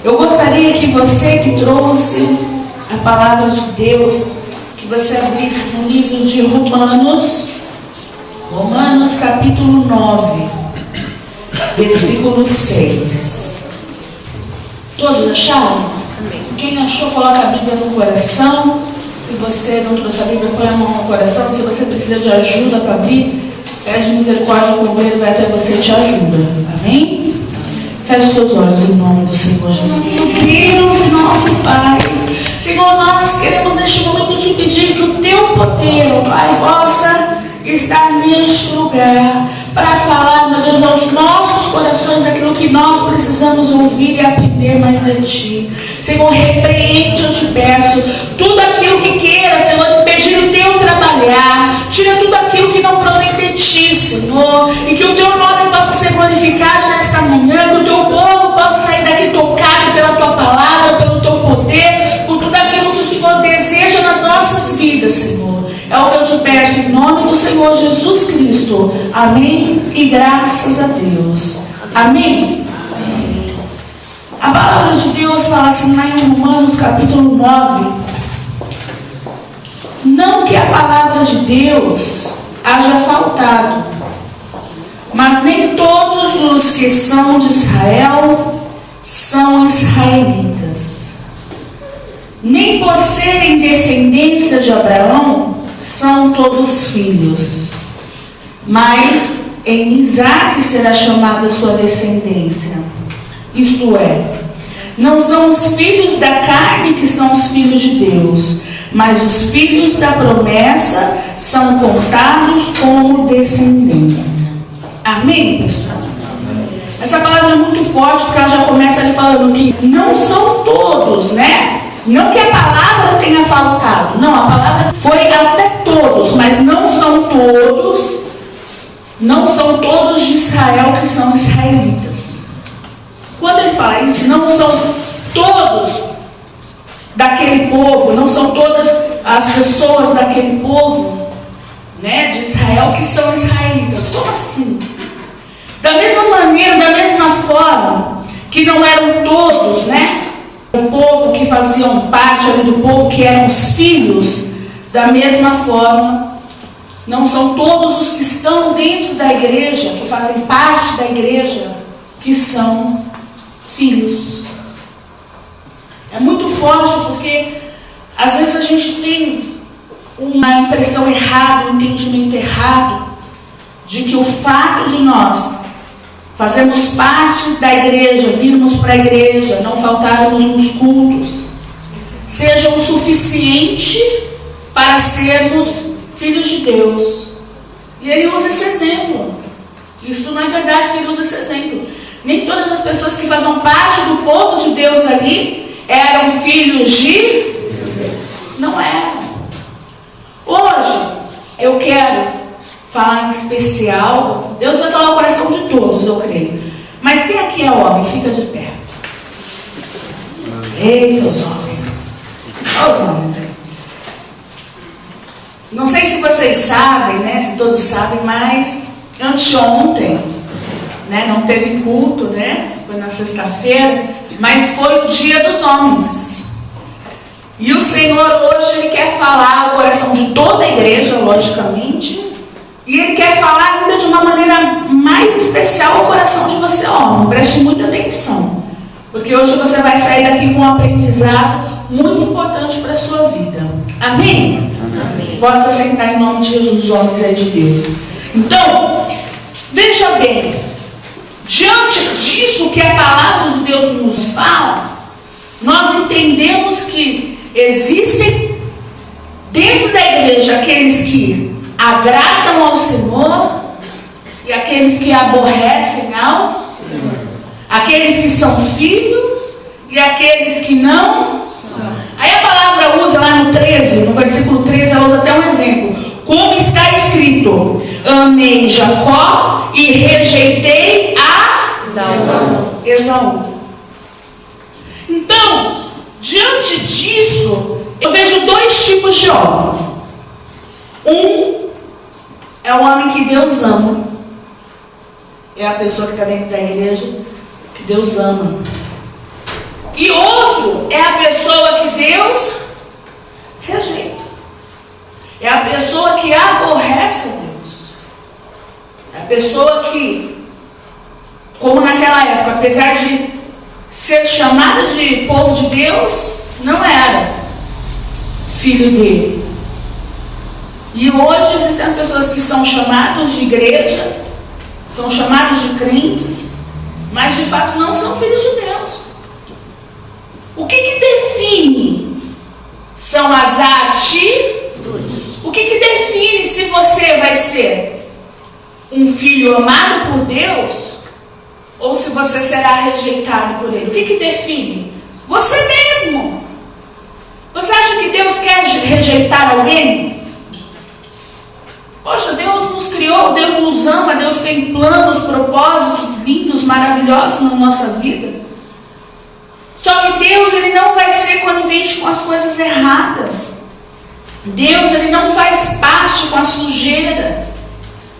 Eu gostaria que você que trouxe a palavra de Deus, que você abrisse no livro de Romanos capítulo 9, versículo 6. Todos acharam? Quem achou, coloca a Bíblia no coração. Se você não trouxe a Bíblia, põe a mão no coração. Se você precisa de ajuda para abrir, pede misericórdia, o obreiro vai até você e te ajuda. Amém? Feche seus olhos em nome do Senhor Jesus. Deus e nosso Pai, Senhor, nós queremos neste momento te pedir que o teu poder, Pai, possa estar neste lugar para falar, meu Deus, aos nossos corações aquilo que nós precisamos ouvir e aprender mais de Ti. Senhor, repreende, eu te peço, tudo aquilo que queira, Senhor, impedir o Teu trabalhar, tira tudo aquilo que não provém de Ti, Senhor, e que o Teu nome possa ser glorificado nesta manhã, que o Teu povo possa sair daqui tocado pela Tua palavra, pelo Teu poder, por tudo aquilo que o Senhor deseja nas nossas vidas, Senhor. É o que eu te peço em nome do Senhor Jesus Cristo. Amém e graças a Deus. Amém? Amém. A palavra de Deus fala assim lá em Romanos capítulo 9. Não que a palavra de Deus haja faltado, mas nem todos os que são de Israel são israelitas. Nem por serem descendência de Abraão são todos filhos, mas em Isaque será chamada sua descendência. Isto é, não são os filhos da carne que são os filhos de Deus, mas os filhos da promessa são contados como descendência. Amém, pessoal? Essa palavra é muito forte, porque ela já começa ali falando que não são todos, né? Não que a palavra tenha faltado, não, a palavra foi até todos, mas não são todos de Israel que são israelitas. Quando ele fala isso, não são todos daquele povo, não são todas as pessoas daquele povo, né, de Israel que são israelitas. Como assim? Da mesma maneira, da mesma forma que não eram todos, né, o povo que faziam parte ali do povo, que eram os filhos, da mesma forma, não são todos os que estão dentro da igreja, que fazem parte da igreja, que são filhos. É muito forte, porque às vezes a gente tem uma impressão errada, um entendimento errado, de que o fato de nós fazemos parte da igreja, virmos para a igreja, não faltarmos nos cultos, seja o suficiente para sermos filhos de Deus. E ele usa esse exemplo. Isso não é verdade, que ele usa esse exemplo. Nem todas as pessoas que faziam parte do povo de Deus ali eram filhos de Deus. Não eram. Hoje, eu quero falar em especial, Deus vai falar o coração de todos, eu creio. Mas quem aqui é homem? Fica de pé. Eita, os homens. Olha os homens aí. Não sei se vocês sabem, né? Se todos sabem, mas anteontem, né? Não teve culto, né? Foi na sexta-feira, mas foi o dia dos homens. E o Senhor hoje, Ele quer falar o coração de toda a igreja, logicamente. E Ele quer falar ainda de uma maneira mais especial ao coração de você, homem. Preste muita atenção. Porque hoje você vai sair daqui com um aprendizado muito importante para a sua vida. Amém? Amém. Pode se assentar em nome de Jesus, os homens aí de Deus. Então, veja bem. Diante disso que a palavra de Deus nos fala, nós entendemos que existem dentro da igreja aqueles que agradam ao Senhor e aqueles que aborrecem ao Senhor, aqueles que são filhos e aqueles que não são. Aí a palavra usa lá no 13, no versículo 13, ela usa até um exemplo, como está escrito: amei Jacó e rejeitei a Esaú. Então, diante disso, eu vejo dois tipos de homem. Um é o homem que Deus ama. É a pessoa que está dentro da igreja que Deus ama. E outro é a pessoa que Deus rejeita. É a pessoa que aborrece a Deus. É a pessoa que, como naquela época, apesar de ser chamada de povo de Deus, não era filho dele. E hoje existem as pessoas que são chamadas de igreja, são chamados de crentes, mas de fato não são filhos de Deus. O que define são as atitudes. O que define se você vai ser um filho amado por Deus ou se você será rejeitado por Ele? O que define? Você mesmo. Você acha que Deus quer rejeitar alguém? Poxa, Deus nos criou, Deus nos ama, Deus tem planos, propósitos lindos, maravilhosos na nossa vida. Só que Deus, Ele não vai ser conivente com as coisas erradas. Deus, Ele não faz parte com a sujeira.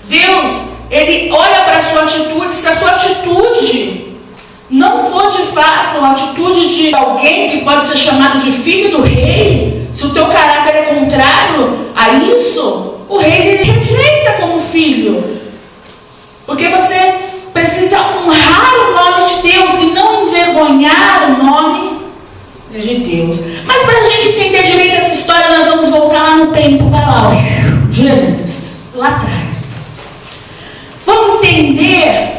Deus, Ele olha para a sua atitude. Se a sua atitude não for de fato a atitude de alguém que pode ser chamado de filho do rei, se o teu caráter é contrário a isso, o rei ele rejeita como filho. Porque você precisa honrar o nome de Deus e não envergonhar o nome de Deus. Mas para a gente entender direito essa história, nós vamos voltar lá no tempo. Vai lá, ó. Gênesis, lá atrás. Vamos entender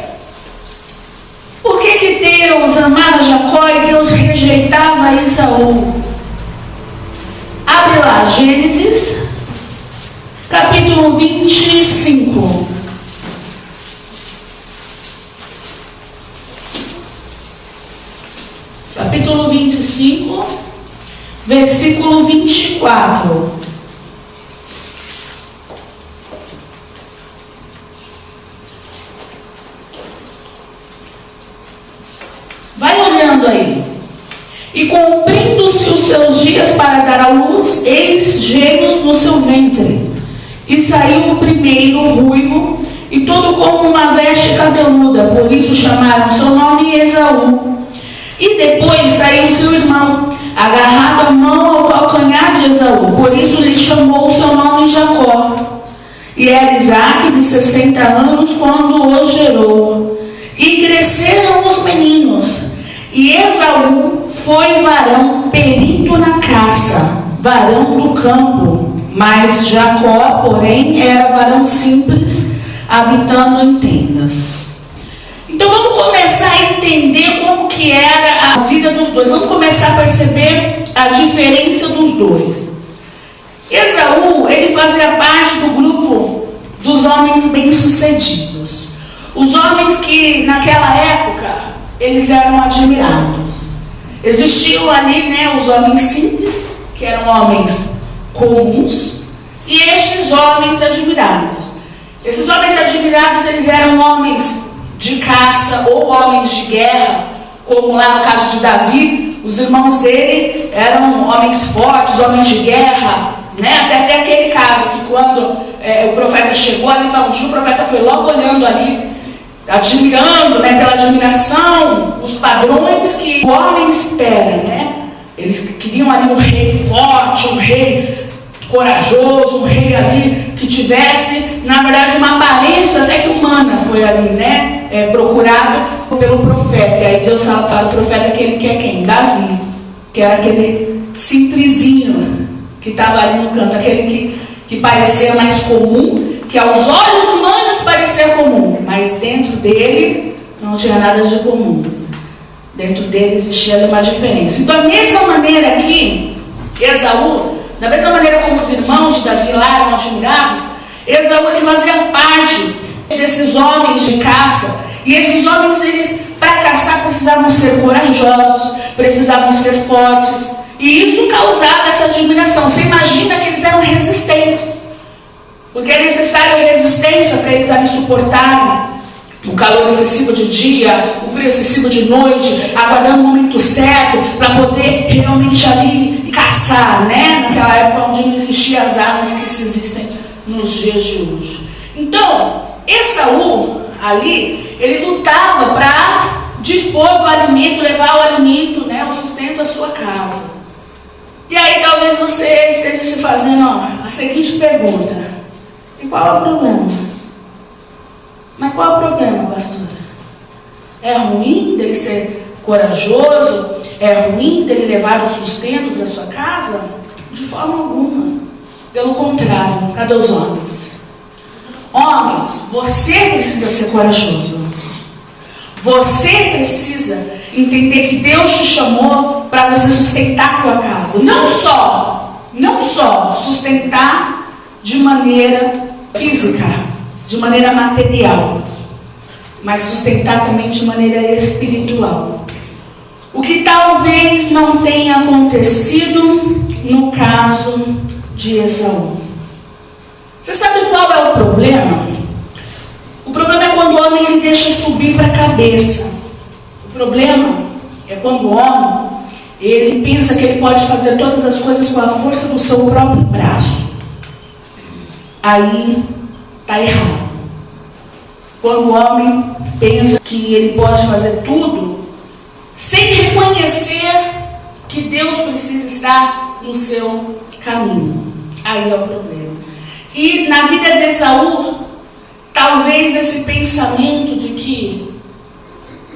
por que Deus amava Jacó e Deus rejeitava Esaú. Abre lá, Gênesis, capítulo 25. Capítulo 25, versículo 24. Vai olhando aí. E cumprindo-se os seus dias para dar à luz, eis gêmeos no seu ventre. E saiu o primeiro ruivo, e todo como uma veste cabeluda, por isso chamaram seu nome Esaú. E depois saiu seu irmão, agarrado a mão ao calcanhar de Esaú, por isso lhe chamou seu nome Jacó. E era Isaque de 60 anos quando o gerou. E cresceram os meninos, e Esaú foi varão perito na caça, varão do campo. Mas Jacó, porém, era varão simples, habitando em tendas. Então vamos começar a entender como que era a vida dos dois. Vamos começar a perceber a diferença dos dois. Esaú, ele fazia parte do grupo dos homens bem-sucedidos. Os homens que naquela época, eles eram admirados. Existiam ali, os homens simples, que eram homens comuns, e estes homens admirados. Esses homens admirados, eles eram homens de caça ou homens de guerra, como lá no caso de Davi, os irmãos dele eram homens fortes, homens de guerra, até aquele caso que quando o profeta chegou ali para Ungir, o profeta foi logo olhando ali, admirando, pela admiração, os padrões que o homem espera, Eles queriam ali um rei forte, um rei corajoso, um rei ali que tivesse, na verdade, uma aparência até que humana. Foi ali, procurado pelo profeta. E aí Deus fala para o profeta que ele quer quem? Davi, que era aquele simplesinho que estava ali no canto, aquele que parecia mais comum, que aos olhos humanos parecia comum, mas dentro dele não tinha nada de comum. Dentro dele existia uma diferença. Então, da mesma maneira aqui, Esaú, da mesma maneira como os irmãos de Davi lá eram admirados, Esaú ele fazia parte desses homens de caça. E esses homens, eles, para caçar, precisavam ser corajosos, precisavam ser fortes. E isso causava essa admiração. Você imagina que eles eram resistentes, porque é necessário resistência para eles ali suportarem o calor excessivo de dia, o frio excessivo de noite, aguardando o momento certo para poder realmente ali caçar, naquela época onde não existiam as armas que se existem nos dias de hoje. Então, Esaú ali, ele lutava para dispor do alimento, levar o alimento, o talvez você esteja se fazendo a seguinte pergunta: e qual é o problema? Mas qual é o problema, pastora? É ruim dele ser corajoso? É ruim dele levar o sustento para sua casa? De forma alguma. Pelo contrário, cadê os homens? Homens, você precisa ser corajoso. Você precisa entender que Deus te chamou para você sustentar a tua casa. Não só sustentar de maneira física, de maneira material, mas sustentar também de maneira espiritual. O que talvez não tenha acontecido no caso de Esaú. Você sabe qual é o problema? O problema é quando o homem ele deixa subir para a cabeça. O problema é quando o homem ele pensa que ele pode fazer todas as coisas com a força do seu próprio braço. Aí está errado. Quando o homem pensa que ele pode fazer tudo sem reconhecer que Deus precisa estar no seu caminho. Aí é o problema. E na vida de Esaú, talvez esse pensamento de que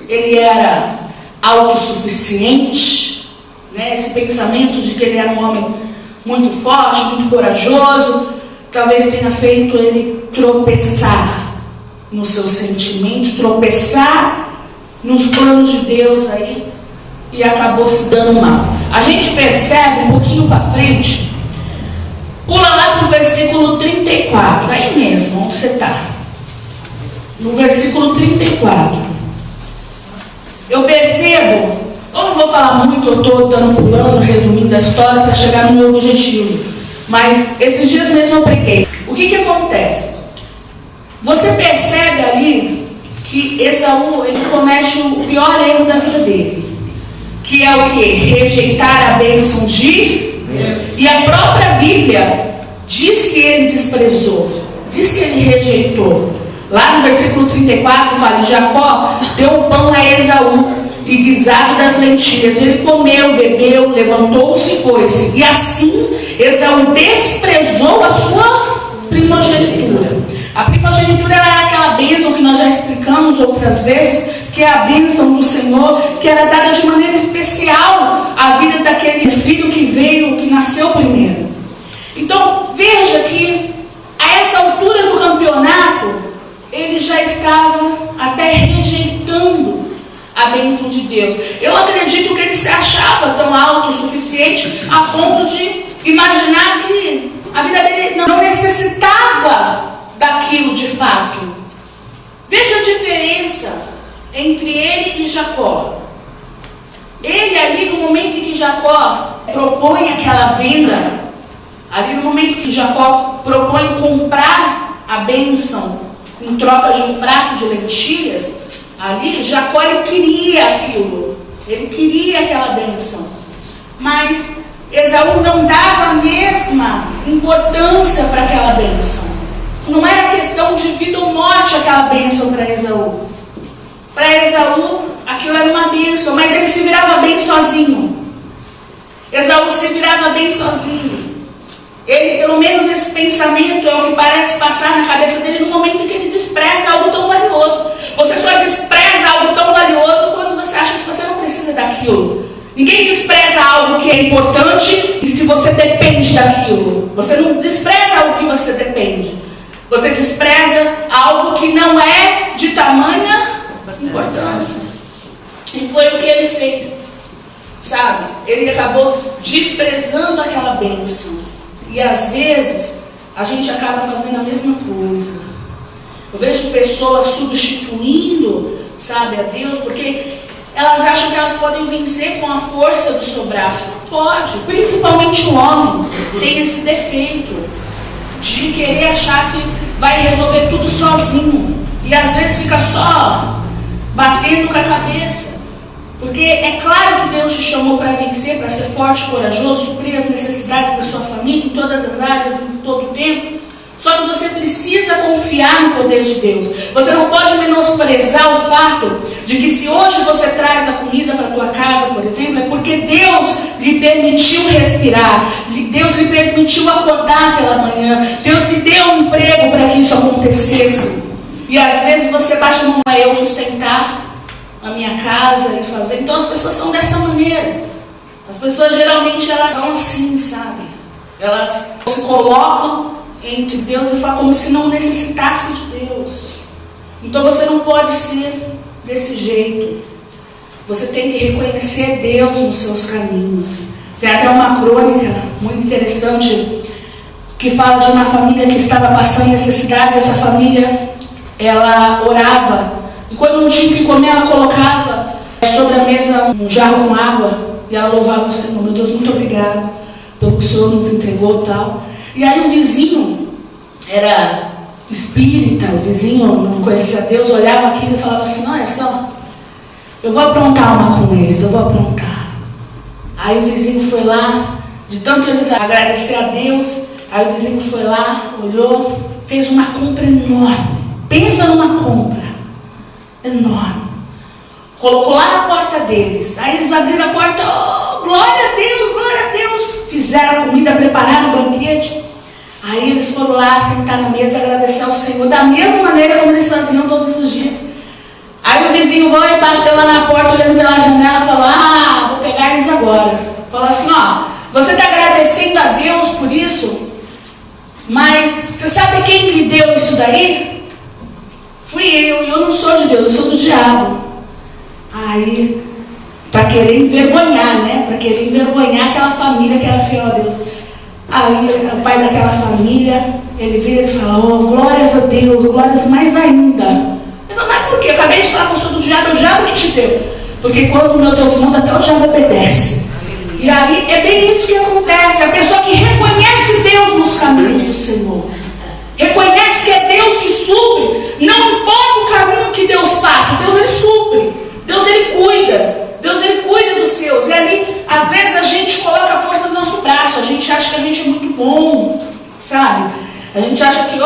ele era autossuficiente, né? Esse pensamento de que ele era um homem muito forte, muito corajoso, talvez tenha feito ele tropeçar nos seus sentimentos, tropeçar nos planos de Deus aí, e acabou se dando mal. A gente percebe um pouquinho para frente, pula lá para o versículo 34, aí mesmo, onde você está. No versículo 34. Eu percebo, eu não vou falar muito, eu estou pulando, resumindo a história para chegar no meu objetivo. Mas esses dias mesmo eu preguei. O que acontece? Você percebe ali que Esaú, ele comete o pior erro da vida dele. Que é o que? Rejeitar a bênção de Deus. E a própria Bíblia diz que ele desprezou, diz que ele rejeitou. Lá no versículo 34 fala: Jacó deu o pão a Esaú e guisado das lentilhas. Ele comeu, bebeu, levantou-se e foi-se. E assim Esaú desprezou a sua primogenitura. A primogenitura era aquela bênção que nós já explicamos outras vezes, que é a bênção do Senhor, que era dada de maneira especial à vida daquele filho que veio, que nasceu primeiro. Então, veja que a essa altura do campeonato, ele já estava até rejeitando a bênção de Deus. Eu acredito que ele se achava tão autossuficiente a ponto de imaginar que a vida dele não necessitava daquilo de fato. Veja a diferença entre ele e Jacó. Ele ali no momento em que Jacó propõe aquela venda, ali no momento que Jacó propõe comprar a bênção em troca de um prato de lentilhas, ali Jacó ele queria aquilo, ele queria aquela bênção, mas Esaú não dava a mesma importância para aquela bênção. Não era questão de vida ou morte aquela bênção para Esaú. Para Esaú, aquilo era uma bênção, mas ele se virava bem sozinho. Esaú se virava bem sozinho. Ele, pelo menos esse pensamento é o que parece passar na cabeça dele no momento em que ele despreza algo tão valioso. Você só despreza algo tão valioso quando você acha que você não precisa daquilo. Ninguém despreza algo que é importante e se você depende daquilo. Você não despreza algo que você depende. Você despreza algo que não é de tamanha importância. E foi o que ele fez. Sabe? Ele acabou desprezando aquela bênção. E às vezes a gente acaba fazendo a mesma coisa. Eu vejo pessoas substituindo, sabe, a Deus, porque elas acham que elas podem vencer com a força do seu braço. Pode, principalmente o homem tem esse defeito de querer achar que vai resolver tudo sozinho. E às vezes fica só batendo com a cabeça. Porque é claro que Deus te chamou para vencer, para ser forte e corajoso, suprir as necessidades da sua família em todas as áreas, em todo o tempo. Só que você precisa confiar no poder de Deus. Você não pode menosprezar o fato de que se hoje você traz a comida para a tua casa, por exemplo, é porque Deus lhe permitiu respirar, Deus lhe permitiu acordar pela manhã. Deus lhe deu um emprego para que isso acontecesse. E às vezes você baixa a mão para eu sustentar a minha casa e fazer. Então as pessoas são dessa maneira. As pessoas geralmente elas são assim, sabe? Elas se colocam entre Deus e falam como se não necessitasse de Deus. Então você não pode ser desse jeito. Você tem que reconhecer Deus nos seus caminhos. Tem até uma crônica muito interessante que fala de uma família que estava passando necessidade. Essa família, ela orava. E quando não tinha o que comer, ela colocava sobre a mesa um jarro com água. E ela louvava o Senhor. Meu Deus, muito obrigado pelo que o Senhor nos entregou e tal. E aí o vizinho era espírita, o vizinho não conhecia Deus, olhava aquilo e falava assim, olha só, eu vou aprontar uma com eles, eu vou aprontar. Aí o vizinho foi lá, de tanto eles agradecer a Deus, aí o vizinho foi lá, olhou, fez uma compra enorme. Pensa numa compra enorme. Colocou lá na porta deles. Aí eles abriram a porta, oh, glória a Deus, glória a Deus. Fizeram a comida, prepararam o banquete. Aí eles foram lá sentar na mesa e agradecer ao Senhor, da mesma maneira como eles faziam todos os dias. Aí o vizinho foi e bateu lá na porta, olhando pela janela e falou, ah, vou pegar eles agora. Falou assim, ó, você está agradecendo a Deus por isso? Mas você sabe quem lhe deu isso daí? Fui eu, e eu não sou de Deus, eu sou do diabo. Aí, para querer envergonhar, né? Para querer envergonhar aquela família que era fiel a Deus. Aí, o pai daquela família, ele vira e fala, oh, glórias a Deus, glórias mais ainda. Eu falo, mas por quê? Eu acabei de falar que eu sou do diabo, é o diabo que te deu. Porque quando meu Deus manda, até o diabo obedece. E aí, é bem isso que acontece. A pessoa que reconhece Deus nos caminhos do Senhor. Reconhece que é Deus que supre. Não importa o caminho que Deus passa, Deus ele supre. Deus ele cuida. Deus ele cuida dos seus. E ali, às vezes a gente coloca a força no nosso braço. A gente acha que a gente é muito bom, sabe? A gente acha que,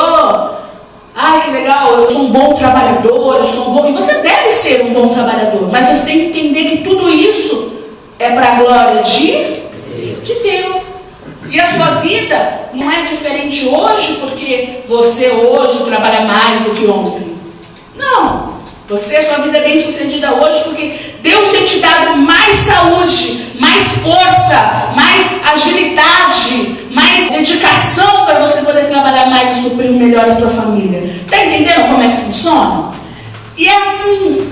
ai que legal, eu sou um bom trabalhador, eu sou um bom... E você deve ser um bom trabalhador. Mas você tem que entender que tudo isso é para a glória de Deus. E a sua vida não é diferente hoje porque você hoje trabalha mais do que ontem. Não. Sua vida é bem sucedida hoje porque Deus tem te dado mais saúde, mais força, mais agilidade, mais dedicação para você poder trabalhar mais e suprir o melhor da sua família. Está entendendo como é que funciona? E é assim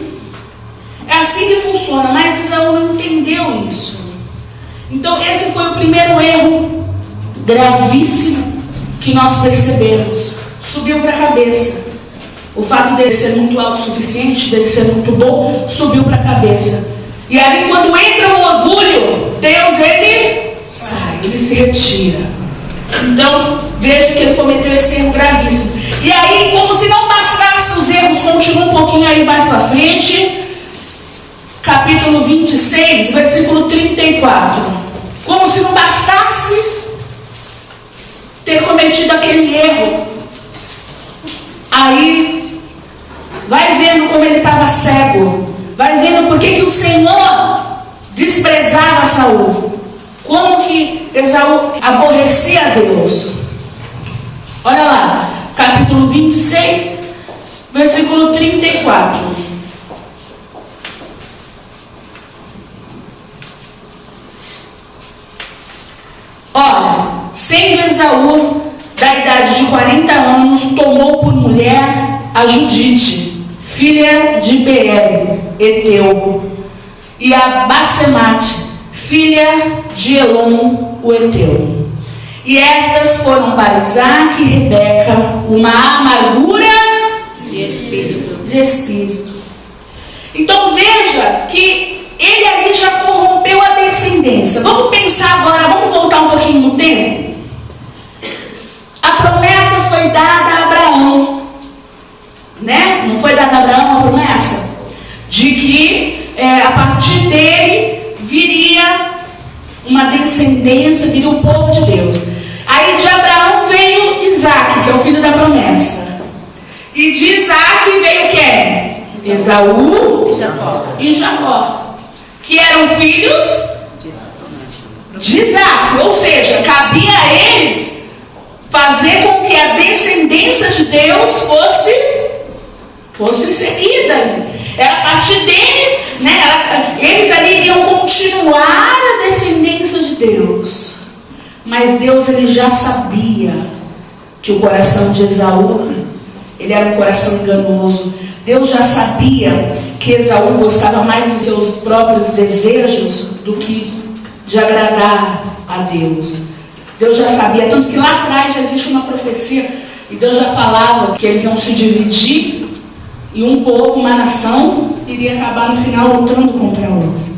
que funciona, mas Esaú não entendeu isso. Então esse foi o primeiro erro gravíssimo que nós percebemos. Subiu para a cabeça. O fato dele ser muito autossuficiente, dele ser muito bom, subiu para a cabeça. E ali quando entra o orgulho, Deus ele sai, ele se retira. Então veja que ele cometeu esse erro gravíssimo. E aí, como se não bastasse, os erros continuam um pouquinho aí mais para frente. Capítulo 26, versículo 34. Como se não bastasse ter cometido aquele erro, aí vai vendo como ele estava cego, vai vendo por que o Senhor desprezava Saul, como que Esaú aborrecia a Deus. Olha lá, capítulo 26, versículo 34. Ora, sendo Esaú da idade de 40 anos, tomou por mulher a Judite, filha de Beer, Eteu, e a Basemate, filha de Elon, o Eteu. E estas foram para Isaque e Rebeca uma amargura de espírito. Então veja que ele ali já corrompeu a descendência. Vamos pensar agora, vamos voltar um pouquinho no tempo. A promessa foi dada a Abraão, né? Não foi dada a Abraão a promessa? De que a partir dele viria uma descendência, viria o povo de Deus. Aí de Abraão veio Isaque, que é o filho da promessa. E de Isaque veio quem? Esaú e Jacó, que eram filhos de Isaac. Ou seja, cabia a eles fazer com que a descendência de Deus fosse seguida. Era a partir deles, né? Eles ali iriam continuar a descendência de Deus. Mas Deus, ele já sabia que o coração de Esaú, ele era um coração enganoso. Deus já sabia que Esaú gostava mais dos seus próprios desejos do que de agradar a Deus. Deus já sabia, tanto que lá atrás já existe uma profecia, e Deus já falava que eles iam se dividir, e um povo, uma nação, iria acabar no final lutando contra o outro.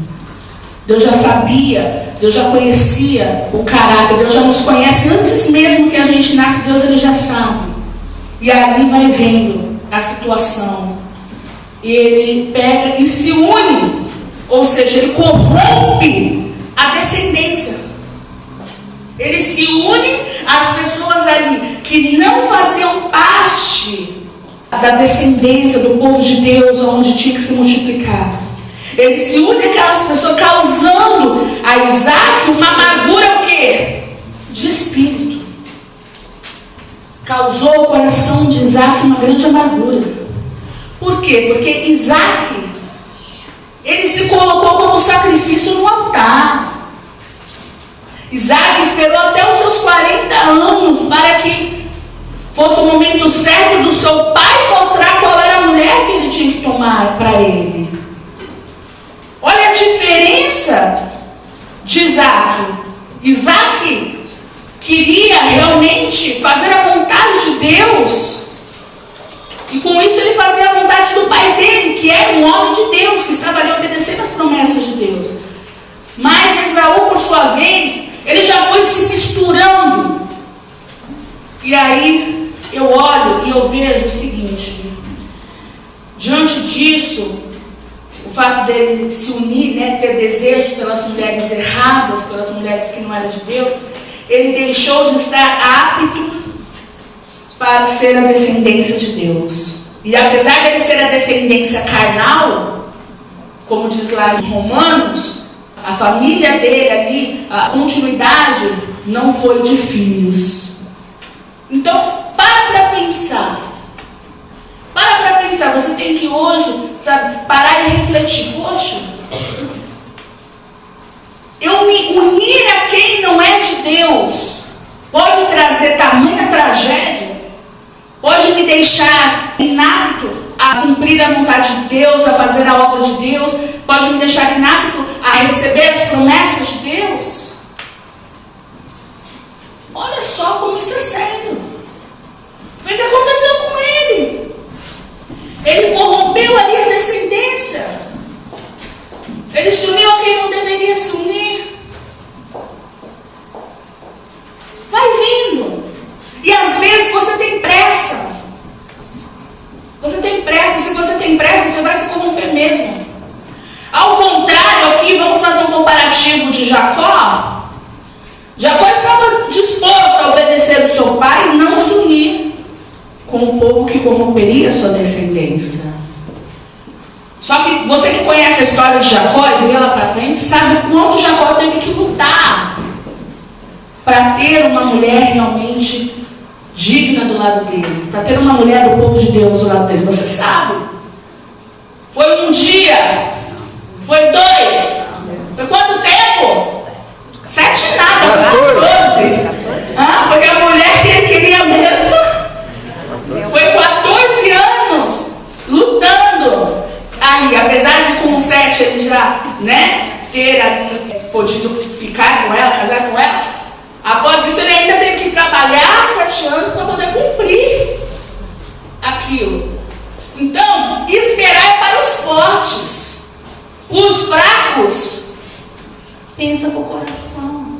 Deus já sabia, Deus já conhecia o caráter, Deus já nos conhece antes mesmo que a gente nasce. Deus, ele já sabe. E ali vai vendo a situação. Ele pega e se une, ou seja, ele corrompe a descendência. Ele se une às pessoas ali que não faziam parte da descendência do povo de Deus, onde tinha que se multiplicar. Ele se une àquelas pessoas, causando a Isaac uma amargura, o quê? De espírito. Causou o coração de Isaac uma grande amargura. Por quê? Porque Isaac, ele se colocou como sacrifício no altar. Isaac esperou até os seus 40 anos para que fosse o momento certo do seu pai mostrar qual era a mulher que ele tinha que tomar para ele. Olha a diferença de Isaac. Isaac queria realmente fazer a vontade de Deus. E com isso ele fazia a vontade do pai dele, que era um homem de Deus, que estava ali obedecendo às promessas de Deus. Mas Esaú, por sua vez, ele já foi se misturando. E aí eu olho e eu vejo o seguinte: diante disso, o fato dele se unir, né, ter desejos pelas mulheres erradas, pelas mulheres que não eram de Deus, ele deixou de estar apto para ser a descendência de Deus. E apesar dele ser a descendência carnal, como diz lá em Romanos, a família dele ali, a continuidade não foi de filhos. Então, para pensar. Para pensar. Você tem que hoje, sabe, parar e refletir. Poxa, eu me unir a quem não é de Deus pode trazer tamanha tragédia, pode me deixar inapto a cumprir a vontade de Deus, a fazer a obra de Deus, pode me deixar inapto a receber as promessas de Deus. Olha só como isso é sério. Foi o que aconteceu com ele. Ele corrompeu ali a descendência. Ele se uniu a quem não deveria se unir. Vai vindo. E às vezes você tem pressa. Você tem pressa. Se você tem pressa, você vai se corromper mesmo. Ao contrário, aqui vamos fazer um comparativo de Jacó. Jacó estava disposto a obedecer o seu pai e não se unir com o povo que corromperia a sua descendência. Só que você que conhece a história de Jacó e vê lá para frente, sabe o quanto Jacó teve que lutar para ter uma mulher realmente digna do lado dele, para ter uma mulher do povo de Deus do lado dele. Você sabe? Foi um dia? Foi 2? Foi quanto tempo? 7 nada, foi 14. Porque a mulher que ele queria mesmo foi 14 anos lutando. Aí, apesar de com 7 ele já, ter ali podido ficar com ela, casar com ela, após isso ele ainda teve que trabalhar 7 anos para poder cumprir aquilo. Então, esperar é para os fortes. Os fracos pensam com o coração.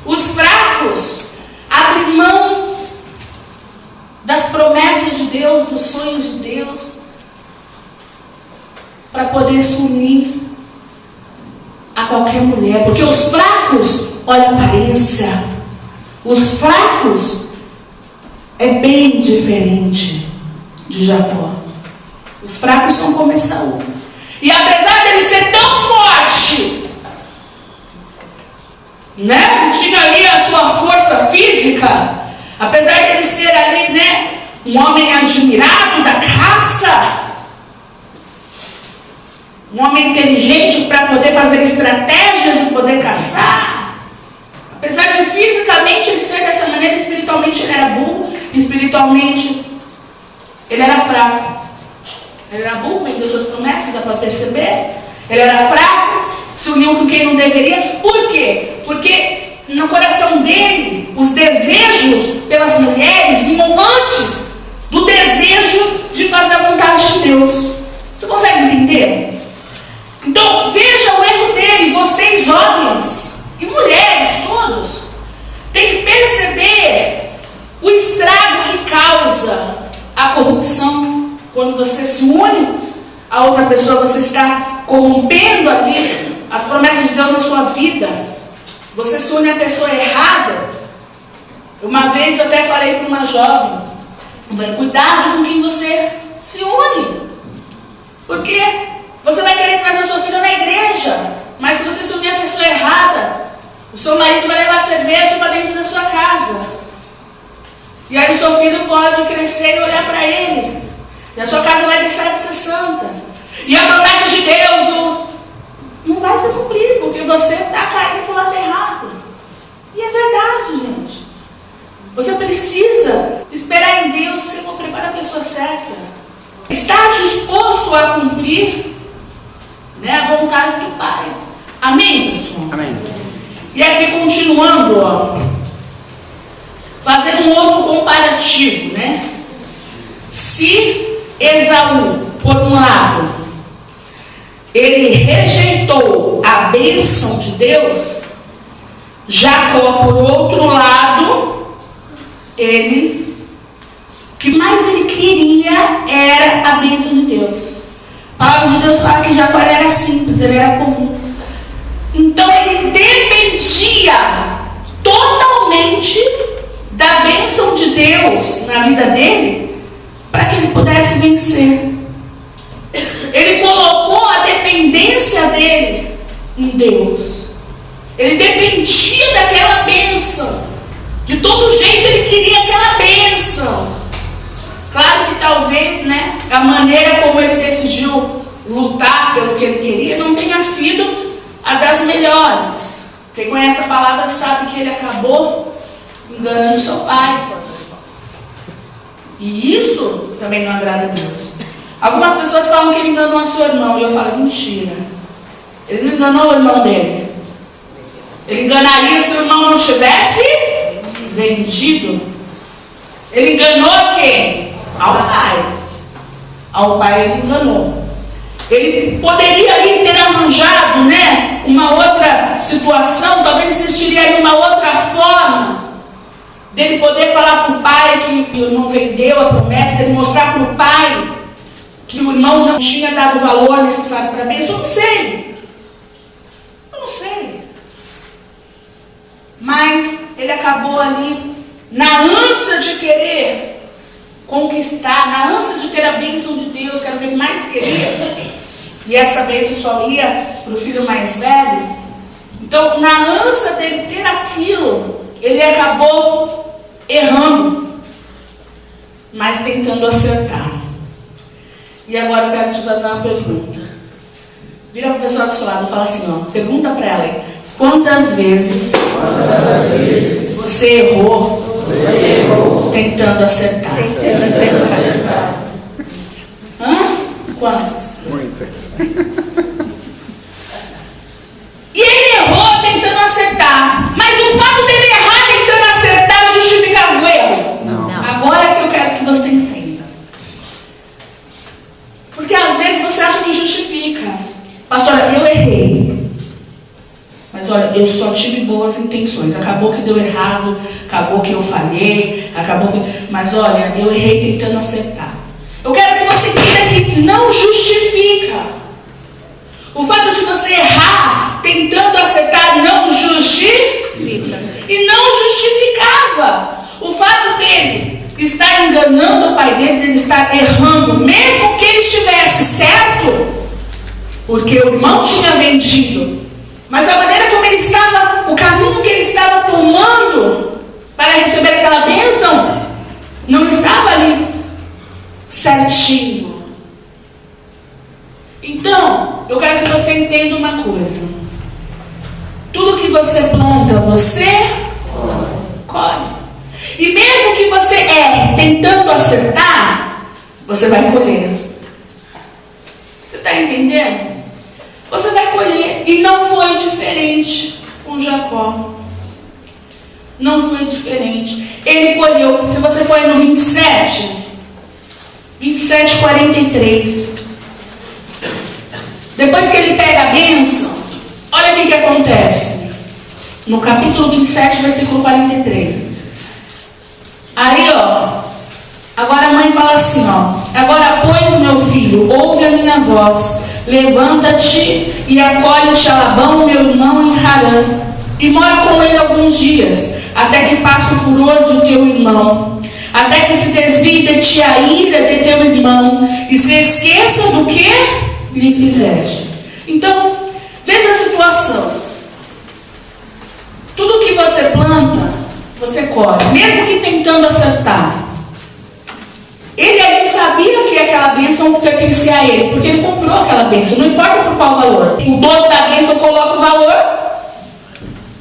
Os fracos abrem mão das promessas de Deus, dos sonhos de Deus, para poder se unir a qualquer mulher. Porque os fracos olham a aparência. Os fracos é bem diferente de Jacó. Os fracos são como Esaú. E apesar dele ser tão forte, né? Ele tinha ali a sua força física, apesar de ele ser ali, né, um homem admirado da caça, um homem inteligente para poder fazer estratégias e poder caçar. Apesar de fisicamente ele ser dessa maneira, espiritualmente ele era burro, espiritualmente ele era fraco. Ele era burro, vendeu suas promessas, dá para perceber. Ele era fraco, se uniu com quem não deveria. Por quê? Porque no coração dele, os desejos pelas mulheres vinham antes do desejo de fazer a vontade de Deus. Você consegue entender? Então, veja o erro dele. Vocês, homens e mulheres, todos, têm que perceber o estrago que causa a corrupção. Quando você se une a outra pessoa, você está corrompendo ali as promessas de Deus na sua vida. Você se une à pessoa errada. Uma vez eu até falei para uma jovem: cuidado com quem você se une, porque você vai querer trazer sua filha na igreja, mas se você se unir à pessoa errada, o seu marido vai levar cerveja para dentro da sua casa, e aí o seu filho pode crescer e olhar para ele, e a sua casa vai deixar de ser santa, e a promessa de Deus não vai se cumprir, porque você está caindo para o lado errado. E é verdade, gente. Você precisa esperar em Deus, se preparar a pessoa certa, estar disposto a cumprir, né, a vontade do Pai. Amém, pessoal? Amém. E aqui continuando, ó, fazendo um outro comparativo, né? Se Esaú, por um lado, ele rejeitou a bênção de Deus, Jacó, por outro lado, o que mais ele queria era a bênção de Deus. A palavra de Deus fala que Jacó era simples, ele era comum. Então ele dependia totalmente da bênção de Deus na vida dele, para que ele pudesse vencer. Ele colocou a dependência dele em Deus. Ele dependia daquela bênção. De todo jeito ele queria aquela bênção. Claro que talvez, né, a maneira como ele decidiu lutar pelo que ele queria não tenha sido a das melhores. Quem conhece a palavra sabe que ele acabou enganando seu pai. E isso também não agrada a Deus. Algumas pessoas falam que ele enganou a seu irmão, e eu falo: mentira. Ele não enganou o irmão dele. Ele enganaria se o irmão não tivesse vendido. Ele enganou quem? Ao pai. Ao pai ele enganou. Ele poderia ali ter arranjado, né, uma outra situação, talvez existiria ali uma outra forma dele poder falar para o pai que o irmão vendeu a promessa, dele mostrar para o pai que o irmão não tinha dado o valor necessário para a bênção. Eu não sei. Eu não sei. Mas ele acabou ali, na ânsia de querer conquistar, na ânsia de ter a bênção de Deus, que era o que ele mais queria, e essa bênção só ia para o filho mais velho. Então, na ânsia dele ter aquilo, ele acabou errando, mas tentando acertar. E agora eu quero te fazer uma pergunta. Vira para o pessoal do seu lado e fala assim, ó, pergunta para ela aí: quantas vezes você errou tentando acertar? Hã? Quantas? Muitas. E ele errou tentando acertar. Mas o fato dele errar tentando acertar justifica o erro? Não. Agora que eu quero que você entenda. Porque às vezes você acha que justifica. Pastora, eu errei. Mas olha, eu só tive boas intenções. Acabou que deu errado, acabou que eu falhei, acabou que... Mas olha, eu errei tentando acertar. Eu quero que você entenda que não justifica. O fato de você errar tentando acertar não justifica. E não justificava o fato dele estar enganando o pai dele, dele estar errando, mesmo que ele estivesse certo, porque o irmão tinha vendido. Mas a maneira como ele estava, o caminho que ele maduro para receber aquela bênção, não estava ali certinho. Então, eu quero que você entenda uma coisa. Tudo que você planta, você colhe. E mesmo que você erre tentando acertar, você vai colher. Você está entendendo? Você vai colher. E não foi diferente com Jacó. Não foi diferente. Ele colheu. Se você for no 27, 43. Depois que ele pega a bênção, olha o que acontece. No capítulo 27, versículo 43. Aí, agora a mãe fala assim, agora, pois, meu filho, ouve a minha voz, levanta-te e acolhe-te a Labão, meu irmão, em Harã, e mora com ele alguns dias, até que passe o furor de teu irmão, até que se desvie de ti a ira de teu irmão, e se esqueça do que lhe fizeste. Então, veja a situação. Tudo que você planta, você colhe, mesmo que tentando acertar. Ele ali sabia que aquela bênção pertencia a ele, porque ele comprou aquela bênção, não importa por qual valor. O dono da bênção coloca o valor,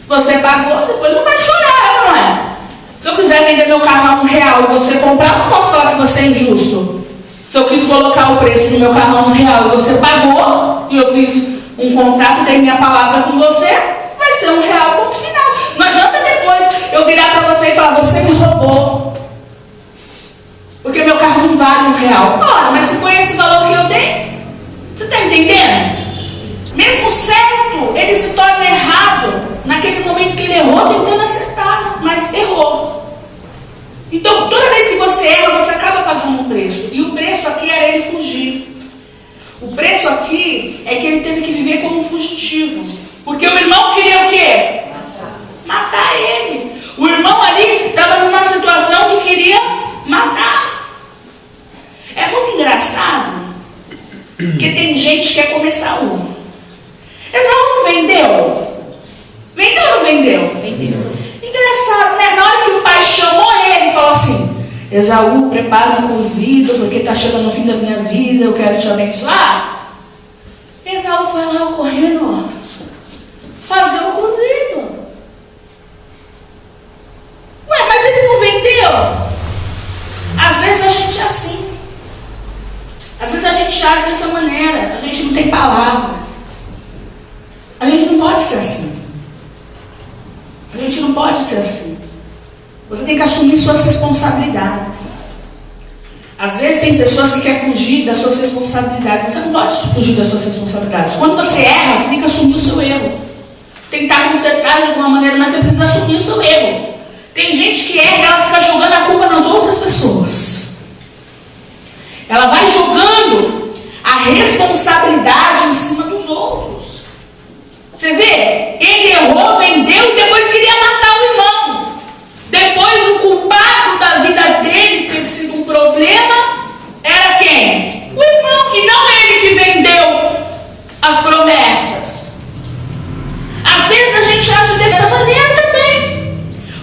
você pagou, depois não vai chorar, não é? Se eu quiser vender meu carro a R$1 e você comprar, não posso falar que você é injusto. Se eu quis colocar o preço do meu carro a R$1 e você pagou, e eu fiz um contrato, dei minha palavra com você, vai ser R$1, ponto final. Não adianta depois eu virar para você e falar, você me roubou, porque meu carro não vale R$1. Ora, mas se foi esse valor que eu dei, você está entendendo? Mesmo certo, ele se torna errado naquele momento que ele errou, tentando acertar, mas errou. Então, toda vez que você erra, você acaba pagando um preço. E o preço aqui era ele fugir. O preço aqui é que ele teve que viver como um fugitivo. Porque o irmão queria o quê? Matar ele. O irmão ali estava numa situação que queria matar. É muito engraçado, porque tem gente que quer comer Esaú. Esaú não vendeu? Vendeu ou não vendeu? Vendeu. Engraçado, né? Na hora que o pai chamou ele, falou assim, Esaú, prepara um cozido, porque está chegando o fim das minhas vidas, eu quero te abençoar. Esaú foi lá correndo, fazer o cozido. Ué, mas ele não vendeu? Às vezes a gente é assim. Às vezes a gente age dessa maneira. A gente não tem palavra. A gente não pode ser assim. A gente não pode ser assim. Você tem que assumir suas responsabilidades. Às vezes tem pessoas que querem fugir das suas responsabilidades. Você não pode fugir das suas responsabilidades. Quando você erra, você tem que assumir o seu erro. Tentar consertar de alguma maneira, mas você precisa assumir o seu erro. Tem gente que erra e ela fica jogando a culpa nas outras pessoas. Ela vai jogando a responsabilidade em cima dos outros. Você vê? Ele errou, vendeu e depois queria matar o irmão. Depois o culpado da vida dele ter sido um problema era quem? O irmão, e não ele que vendeu as promessas. Às vezes a gente age dessa maneira também.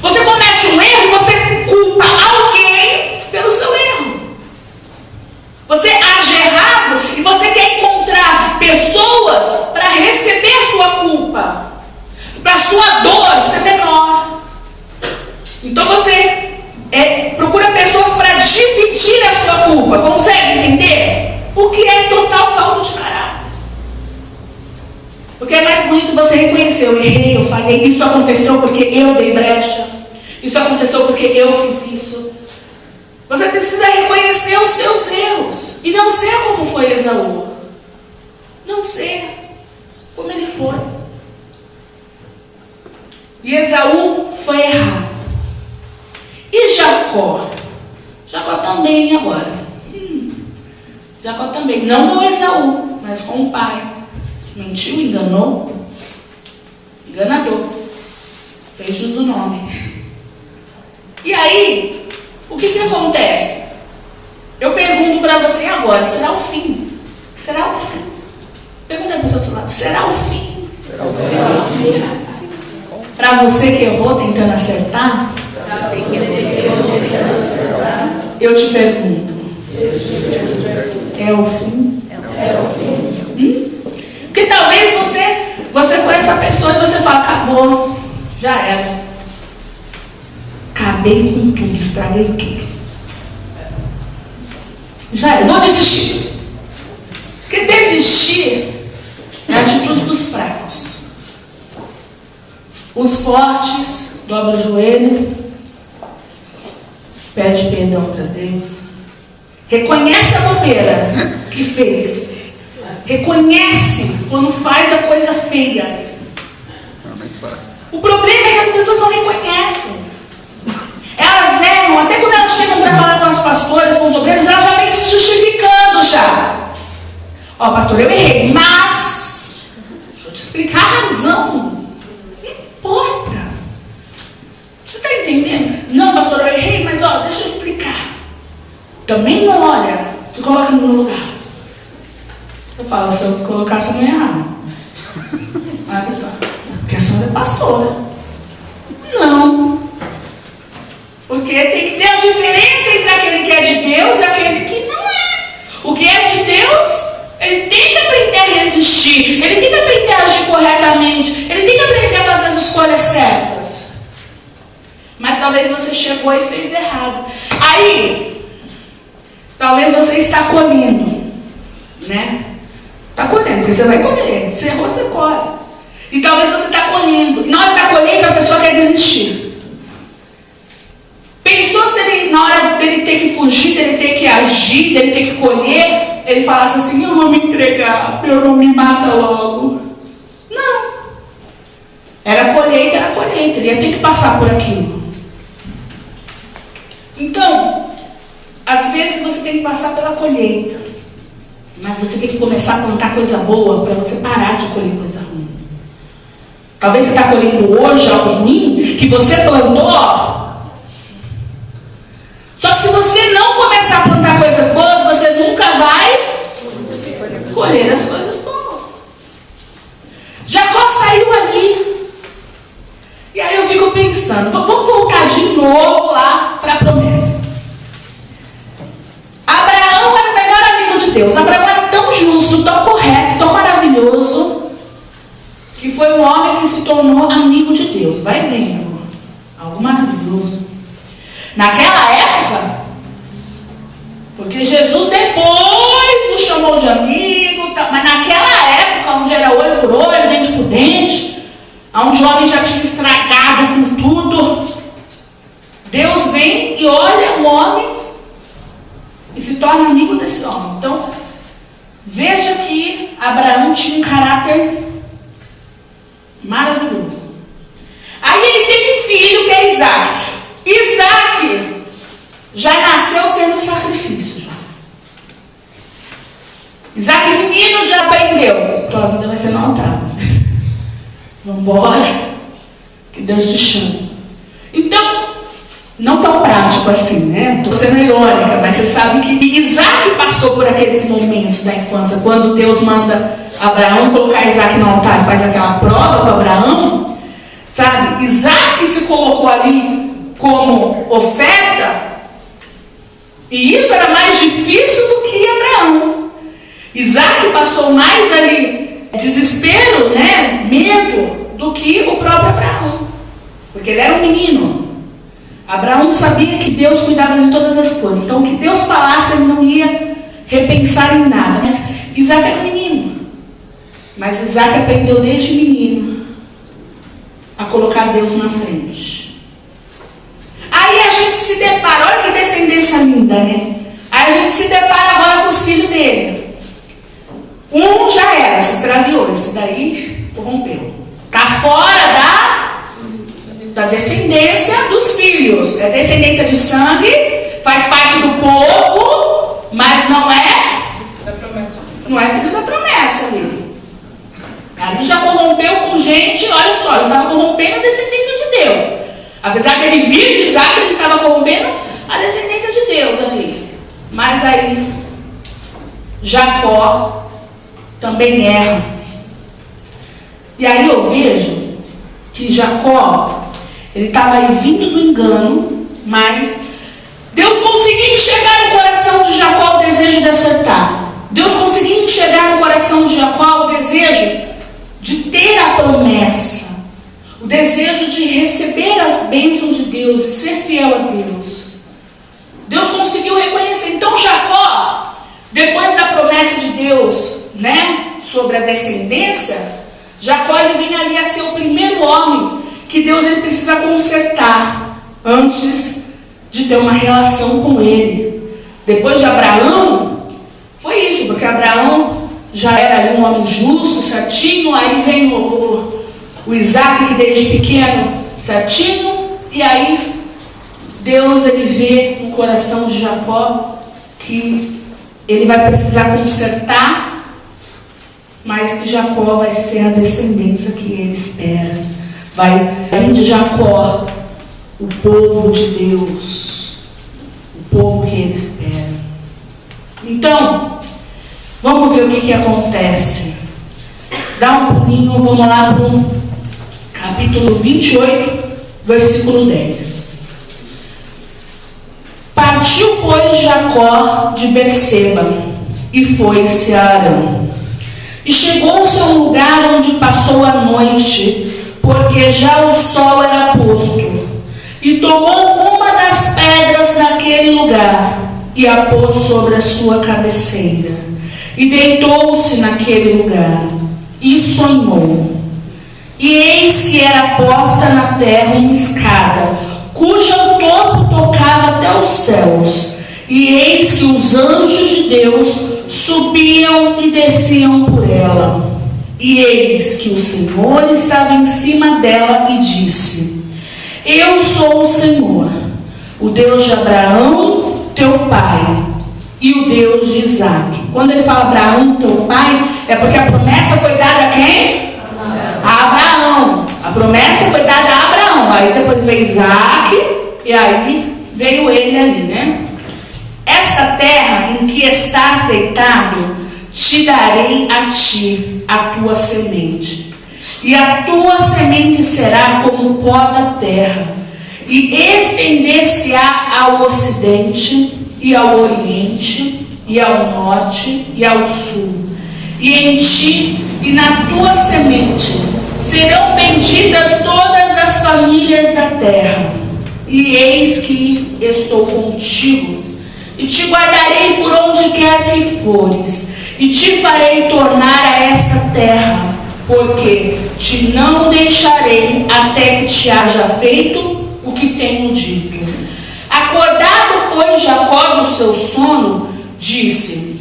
Você comete um erro e você culpa alguém pelo seu erro. Você age errado e você quer encontrar pessoas para receber a sua culpa, para a sua dor ser menor. Então você procura pessoas para dividir a sua culpa. Consegue entender? O que é total falta de caráter. Porque é mais bonito você reconhecer, eu errei, eu falhei, isso aconteceu porque eu dei brecha, isso aconteceu porque eu fiz isso. Você precisa reconhecer os seus erros e não ser como foi Esaú. Não ser como ele foi. E Esaú foi errado. E Jacó? Jacó também agora. Jacó também, não com Esaú, mas com o pai. Mentiu, enganou. Enganador. Fez jus do nome. E aí, o que acontece? Eu pergunto para você agora, será o fim? Será o fim? Pergunta para o seu lado, será o fim? Para Para você que errou tentando acertar, eu te pergunto, é o fim? Porque talvez você foi essa pessoa e você fala, acabou, já era. Acabei com tudo, estraguei tudo. Já era, vou desistir. Porque desistir é a atitude dos fracos. Os fortes dobram o joelho, pede perdão para Deus, reconhece a bobeira que fez, reconhece quando faz a coisa feia. O problema é que as pessoas não reconhecem. Elas erram, até quando elas chegam para falar com as pastoras, com os obreiros, elas já vêm se justificando já. Ó, pastor, eu errei, mas deixa eu te explicar a razão. Não importa. Você está entendendo? Não, pastor, eu errei, mas ó, deixa eu explicar. Também não olha, se coloca no meu lugar. Eu falo, se eu colocar, você não ia errar. Olha só, porque a senhora é pastora. Não. Porque tem que ter a diferença entre aquele que é de Deus e aquele que não é. O que é de Deus, ele tem que aprender a resistir, ele tem que aprender a agir corretamente, ele tem que aprender a fazer as escolhas certas. Mas talvez você chegou e fez errado. Aí, talvez você está colhendo, né? Está colhendo, porque você vai colher. Se errou, você colhe. E talvez você está colhendo. E na hora da colheita, a pessoa quer desistir. Pensou se ele, na hora dele ter que fugir, dele ter que agir, dele ter que colher, ele falasse assim, eu vou me entregar, eu não me mata logo. Não. Era colheita, ele ia ter que passar por aquilo. Então, às vezes você tem que passar pela colheita, mas você tem que começar a plantar coisa boa para você parar de colher coisa ruim. Talvez você está colhendo hoje algo ruim que você plantou. Só que se você não começar a plantar coisas boas, você nunca vai colher as coisas boas. Jacó saiu ali. E aí eu fico pensando, vamos voltar de novo lá para a promessa. Abraão era o melhor amigo de Deus. Abraão era tão justo, tão correto, tão maravilhoso, que foi um homem que se tornou amigo de Deus. Vai vendo, algo maravilhoso. Naquela época, porque Jesus depois nos chamou de amigo, mas naquela época, onde era olho por olho, dente por dente, onde o homem já tinha estragado com tudo, Deus vem e olha o homem e se torna amigo desse homem. Então, veja que Abraão tinha um caráter maravilhoso. Aí ele teve um filho que é Isaac. Isaac já nasceu sendo sacrifício. Isaac menino já aprendeu. Tua vida vai ser no altar. Vamos embora, que Deus te chama. Então, não tão prático assim, né? Estou sendo irônica, mas você sabe que Isaac passou por aqueles momentos da infância, quando Deus manda Abraão colocar Isaac no altar e faz aquela prova com Abraão, sabe? Isaac se colocou ali como oferta, e isso era mais difícil do que Abraão. Isaac passou mais ali desespero, né, medo, do que o próprio Abraão, porque ele era um menino. Abraão sabia que Deus cuidava de todas as coisas, então o que Deus falasse ele não ia repensar em nada. Mas Isaac era um menino, mas Isaac aprendeu desde menino a colocar Deus na frente. Aí a gente se depara, olha que descendência linda, né? Aí a gente se depara agora com os filhos dele. Um já era, se extraviou, esse daí corrompeu. Está fora da descendência dos filhos. É descendência de sangue, faz parte do povo, mas não é filho da promessa ali. Ali já corrompeu com gente, olha só, ele estava corrompendo a descendência de Deus. Apesar dele vir de Isaac, ele estava corrompendo a descendência de Deus ali. Mas aí, Jacó também erra. E aí eu vejo que Jacó, ele estava aí vindo do engano, mas Deus conseguiu enxergar no coração de Jacó o desejo de acertar. Deus conseguiu enxergar no coração de Jacó o desejo de ter a promessa, o desejo de receber as bênçãos de Deus, de ser fiel a Deus. Deus conseguiu reconhecer. Então Jacó, depois da promessa de Deus, sobre a descendência, Jacó ele vinha ali a ser o primeiro homem que Deus ele precisa consertar antes de ter uma relação com ele. Depois de Abraão, foi isso, porque Abraão já era ali um homem justo, certinho, aí vem o Isaac, que desde pequeno, certinho, e aí Deus ele vê no coração de Jacó que ele vai precisar consertar, mas que Jacó vai ser a descendência que ele espera. Vai vir de Jacó o povo de Deus, o povo que ele espera. Então, vamos ver o que acontece. Dá um pulinho, vamos lá para o capítulo 28, versículo 10. Partiu, pois, Jacó de Berseba e foi-se a Harã. E chegou-se a um lugar onde passou a noite, porque já o sol era posto. E tomou uma das pedras daquele lugar e a pôs sobre a sua cabeceira. E deitou-se naquele lugar e sonhou. E eis que era posta na terra uma escada, cujo topo tocava até os céus. E eis que os anjos de Deus subiam e desciam por ela. E eis que o Senhor estava em cima dela e disse: Eu sou o Senhor, o Deus de Abraão, teu pai, e o Deus de Isaac. Quando ele fala Abraão, teu pai, é porque a promessa foi dada a quem? A Abraão. A promessa foi dada a Abraão. Aí depois veio Isaac, e aí veio ele ali, Esta terra em que estás deitado, te darei a ti, a tua semente. E a tua semente será como o pó da terra, e estender-se-á ao ocidente, e ao oriente, e ao norte, e ao sul. E em ti e na tua semente serão benditas todas as famílias da terra. E eis que estou contigo, e te guardarei por onde quer que fores, e te farei tornar a esta terra, porque te não deixarei até que te haja feito o que tenho dito. Acordado, pois, Jacó do seu sono, disse: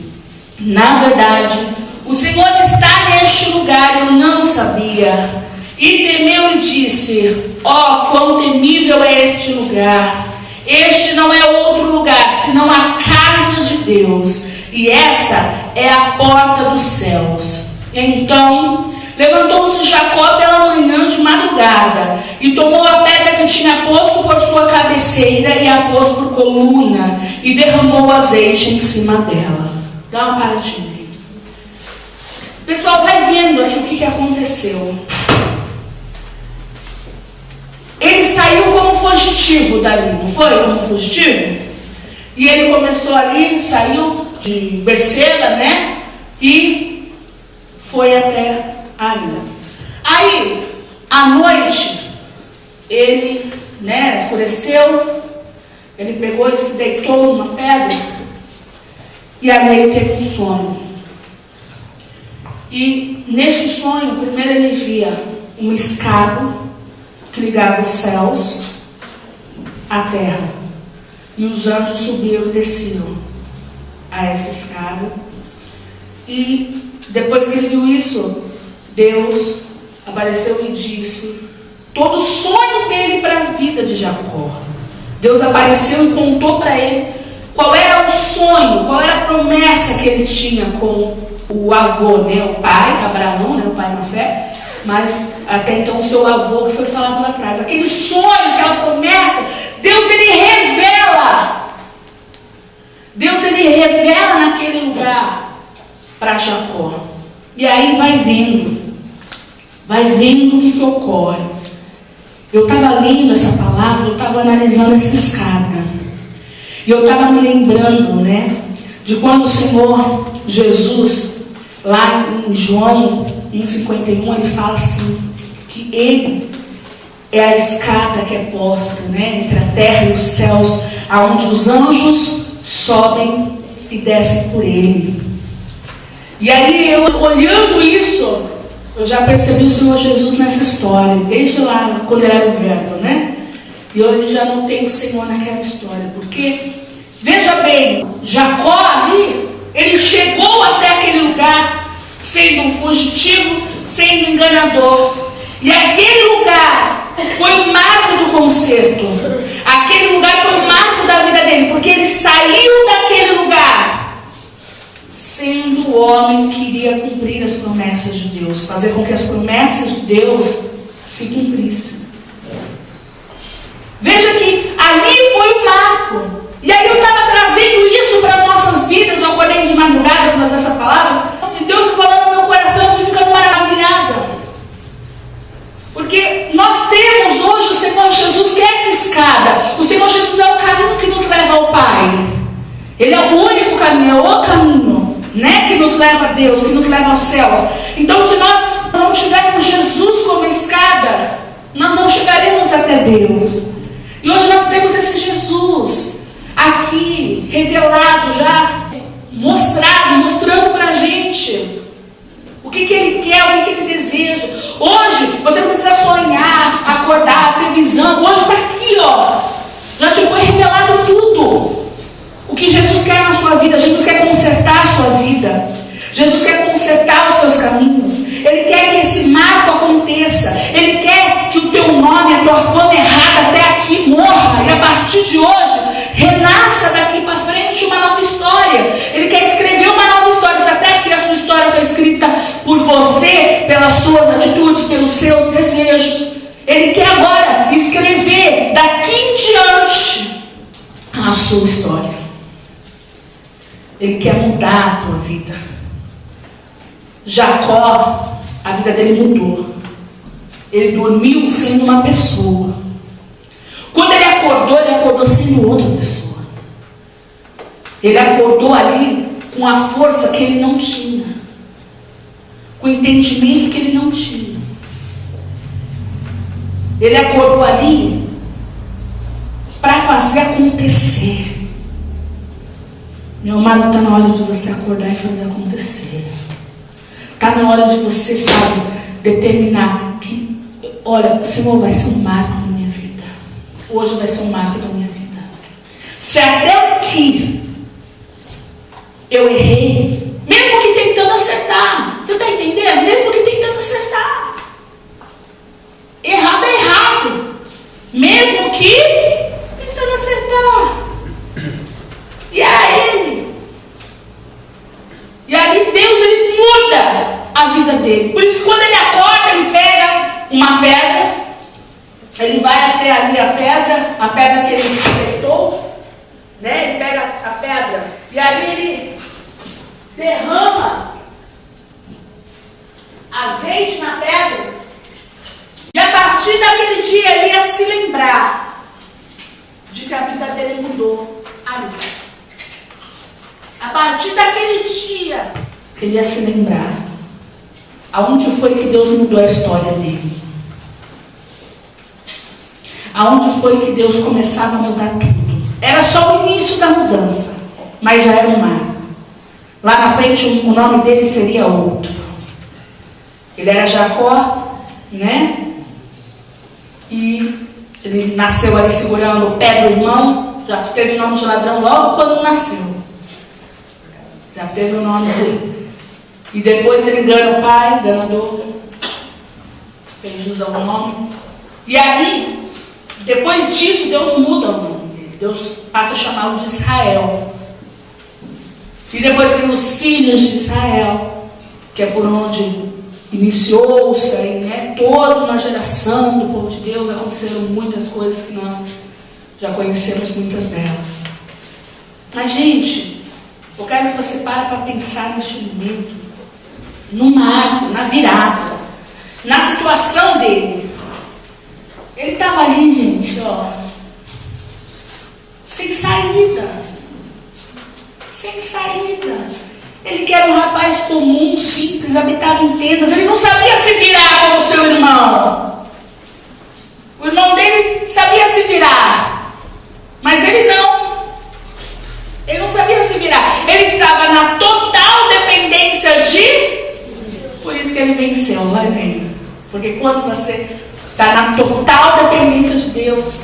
Na verdade, o Senhor está neste lugar, eu não sabia. E temeu e disse: Ó, quão temível é este lugar! Este não é outro lugar, senão a casa de Deus, e esta é a porta dos céus. Então levantou-se Jacó pela manhã de madrugada, e tomou a pedra que tinha posto por sua cabeceira, e a pôs por coluna, e derramou azeite em cima dela. Dá uma paradinha aí. Pessoal, vai vendo aqui o que aconteceu. Ele saiu como fugitivo dali, não foi? Como fugitivo? E ele começou ali, saiu de Berseba, e foi até Harã. Aí, à noite, ele, escureceu, ele pegou e se deitou numa pedra, e ali ele teve um sonho. E neste sonho, primeiro ele via uma escada que ligava os céus à terra, e os anjos subiam e desciam a essa escada. E depois que ele viu isso, Deus apareceu e disse todo o sonho dele para a vida de Jacó. Deus apareceu e contou para ele qual era o sonho, qual era a promessa que ele tinha com o avô, o pai, Abraão, o pai na fé, mas até então o seu avô, que foi falado lá atrás. Aquele sonho, aquela promessa, Deus ele revela. Deus ele revela naquele lugar para Jacó. E aí vai vendo o que ocorre. Eu estava lendo essa palavra, eu estava analisando essa escada. E eu estava me lembrando, né, de quando o Senhor Jesus, lá em João 1,51, ele fala assim, que ele é a escada que é posta, né, entre a terra e os céus, aonde os anjos sobem e descem por ele. E aí, eu olhando isso, eu já percebi o Senhor Jesus nessa história, desde lá, quando ele era o verbo, né? E hoje já não tem o Senhor naquela história, porque, veja bem, Jacó ali, ele chegou até aquele lugar, sendo um fugitivo, sendo um enganador. E aquele lugar foi o marco do concerto. Aquele lugar foi o marco da vida dele, porque ele saiu daquele lugar sendo o homem que iria cumprir as promessas de Deus, fazer com que as promessas de Deus se cumprissem. Veja que ali foi o marco. E aí eu estava trazendo isso para as nossas vidas. Eu acordei de madrugada para fazer essa palavra, e Deus falando no meu coração, eu fui ficando maravilhada. Porque nós temos hoje o Senhor Jesus, que é essa escada. O Senhor Jesus é o caminho que nos leva ao Pai. Ele é o único caminho, é o caminho, né, que nos leva a Deus, que nos leva aos céus. Então, se nós não tivermos Jesus como escada, nós não chegaremos até Deus. E hoje nós temos esse Jesus aqui, revelado, já mostrando para a gente o que Ele quer, o que Ele deseja. Hoje, você não precisa sonhar, acordar, ter visão. Hoje está aqui, ó. Já te foi revelado tudo. O que Jesus quer na sua vida. Jesus quer consertar a sua vida. Jesus quer consertar os teus caminhos. Ele quer que esse marco aconteça. Ele quer que o teu nome, a tua fama errada até aqui morra. E a partir de hoje, renasça daqui para frente uma nova história. Ele quer escrever uma nova história. Se até aqui a sua história foi escrita por você, pelas suas atitudes, pelos seus desejos, Ele quer agora escrever daqui em diante a sua história. Ele quer mudar a tua vida. Jacó, a vida dele mudou. Ele dormiu sendo uma pessoa. Quando ele acordou sendo outra pessoa. Ele acordou ali com a força que ele não tinha, com o entendimento que ele não tinha. Ele acordou ali para fazer acontecer. Meu amado, está na hora de você acordar e fazer acontecer. Está na hora de você, sabe, determinar que, olha, o Senhor vai ser um marco na minha vida. Hoje vai ser um marco da minha vida. Se até aqui eu errei, mesmo que tentando acertar, você está entendendo? Mesmo que tentando acertar, errado é errado, mesmo que tentando acertar. E aí Deus, ele muda a vida dele. Por isso, quando ele acorda, ele pega uma pedra, ele vai até ali a pedra que ele espetou, né? Ele pega a pedra e ali ele derrama azeite na pedra. E a partir daquele dia ele ia se lembrar de que a vida dele mudou ali. A partir daquele dia ele ia se lembrar aonde foi que Deus mudou a história dele. Aonde foi que Deus começava a mudar tudo. Era só o início da mudança, mas já era um marco. Lá na frente o nome dele seria outro. Ele era Jacó, né? E ele nasceu ali segurando o pé do irmão. Já teve nome de ladrão logo quando nasceu. Já teve o nome dele. E depois ele engana o pai, enganador. Fez jus ao nome. E aí, depois disso, Deus muda o nome dele. Deus passa a chamá-lo de Israel. E depois vem os filhos de Israel, que é por onde iniciou-se aí, né, toda uma geração do povo de Deus. Aconteceram muitas coisas que nós já conhecemos, muitas delas. Mas, gente, eu quero que você pare para pensar neste momento, no marco, na virada, na situação dele. Ele estava ali, gente, ó, sem saída. Sem saída. Ele que era um rapaz comum, simples, habitava em tendas. Ele não sabia se virar como seu irmão. O irmão dele sabia se virar, mas ele não. Ele não sabia se virar. Ele estava na total dependência de... Por isso que ele venceu, vai vendo. Porque quando você está na total dependência de Deus,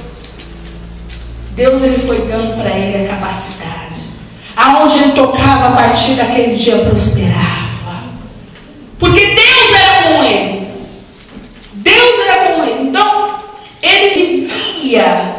Deus ele foi dando para ele a capacidade. Aonde ele tocava, a partir daquele dia prosperava. Porque Deus era com ele. Deus era com ele. Então, ele via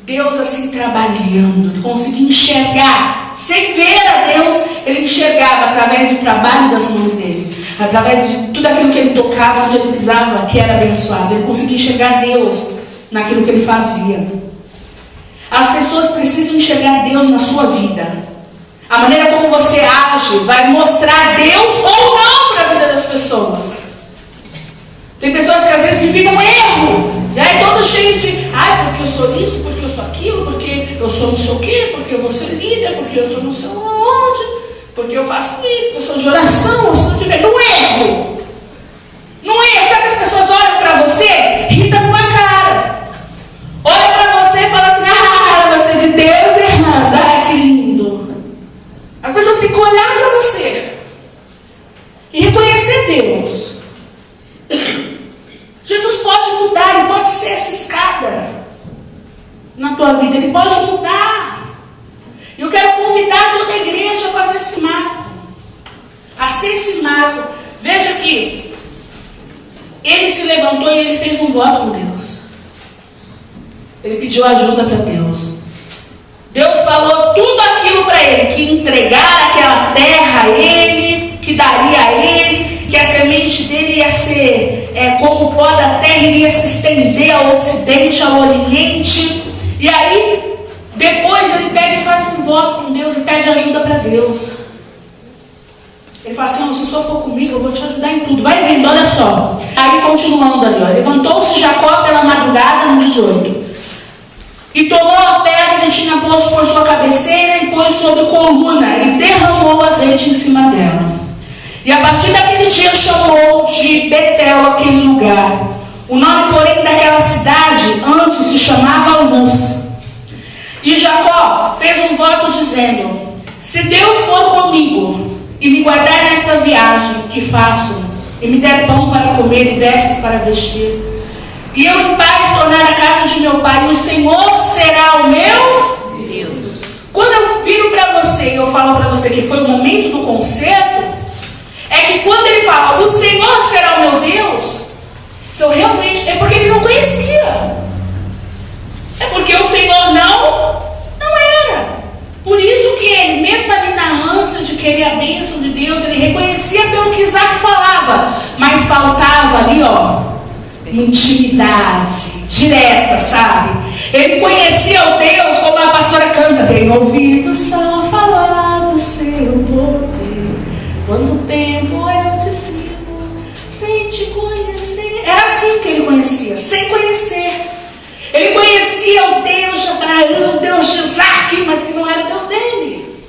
Deus assim trabalhando, ele conseguia enxergar, sem ver a Deus, ele enxergava através do trabalho das mãos dele, através de tudo aquilo que ele tocava, onde ele pisava, que era abençoado. Ele conseguia enxergar Deus naquilo que ele fazia. As pessoas precisam enxergar Deus na sua vida. A maneira como você age vai mostrar Deus ou não para a vida das pessoas. Tem pessoas que às vezes vivem um erro, e aí todo cheio de, porque eu sou isso, porque eu sou aquilo, porque eu sou não sei o quê, porque eu vou ser líder, porque eu sou não sei onde, porque eu faço isso, porque eu sou de oração, eu sou de ver. No erro. No erro. Sabe que as pessoas olham para você, ri da tua cara. Olha para você e fala assim, você é de Deus errando, que lindo. As pessoas têm que olhar para você e reconhecer Deus. Jesus pode mudar, ele pode ser essa escada na tua vida, ele pode mudar. Eu quero convidar toda a igreja a fazer esse marco, a ser esse marco. Veja que ele se levantou e ele fez um voto com Deus. Ele pediu ajuda para Deus. Deus falou tudo aquilo para ele, que entregar aquela terra a ele, que daria a ele, que a semente dele ia ser como o pó da terra, iria se estender ao ocidente, ao oriente. E aí, depois ele pega e faz um voto com Deus e pede ajuda para Deus. Ele fala assim, se o Senhor for comigo, eu vou te ajudar em tudo. Vai vendo, olha só. Aí, continuando ali, ó, levantou-se Jacó pela madrugada, no 18. E tomou a pedra que tinha posto por sua cabeceira e pôs sobre coluna, e derramou azeite em cima dela. E a partir daquele dia chamou de Betel aquele lugar. O nome, porém, daquela cidade antes se chamava Luz. E Jacó fez um voto dizendo, se Deus for comigo e me guardar nesta viagem que faço, e me der pão para comer e vestes para vestir, e eu em paz tornar a casa de meu pai, o Senhor será o meu Deus. Quando eu viro para você e eu falo para você que foi o momento do concerto, é que quando ele fala, o Senhor será o meu Deus, se eu realmente, é porque ele não conhecia. É porque o Senhor não era. Por isso que ele, mesmo ali na ânsia de querer a bênção de Deus, ele reconhecia pelo que Isaac falava, mas faltava ali, uma intimidade direta, sabe? Ele conhecia o Deus, como a pastora canta, tem ouvido só falar do seu poder. Quanto tempo eu te sirvo sem te conhecer. Era assim que ele conhecia, sem conhecer. Ele conhecia o Deus de Abraão, o Deus de Isaac, mas que não era o Deus dele.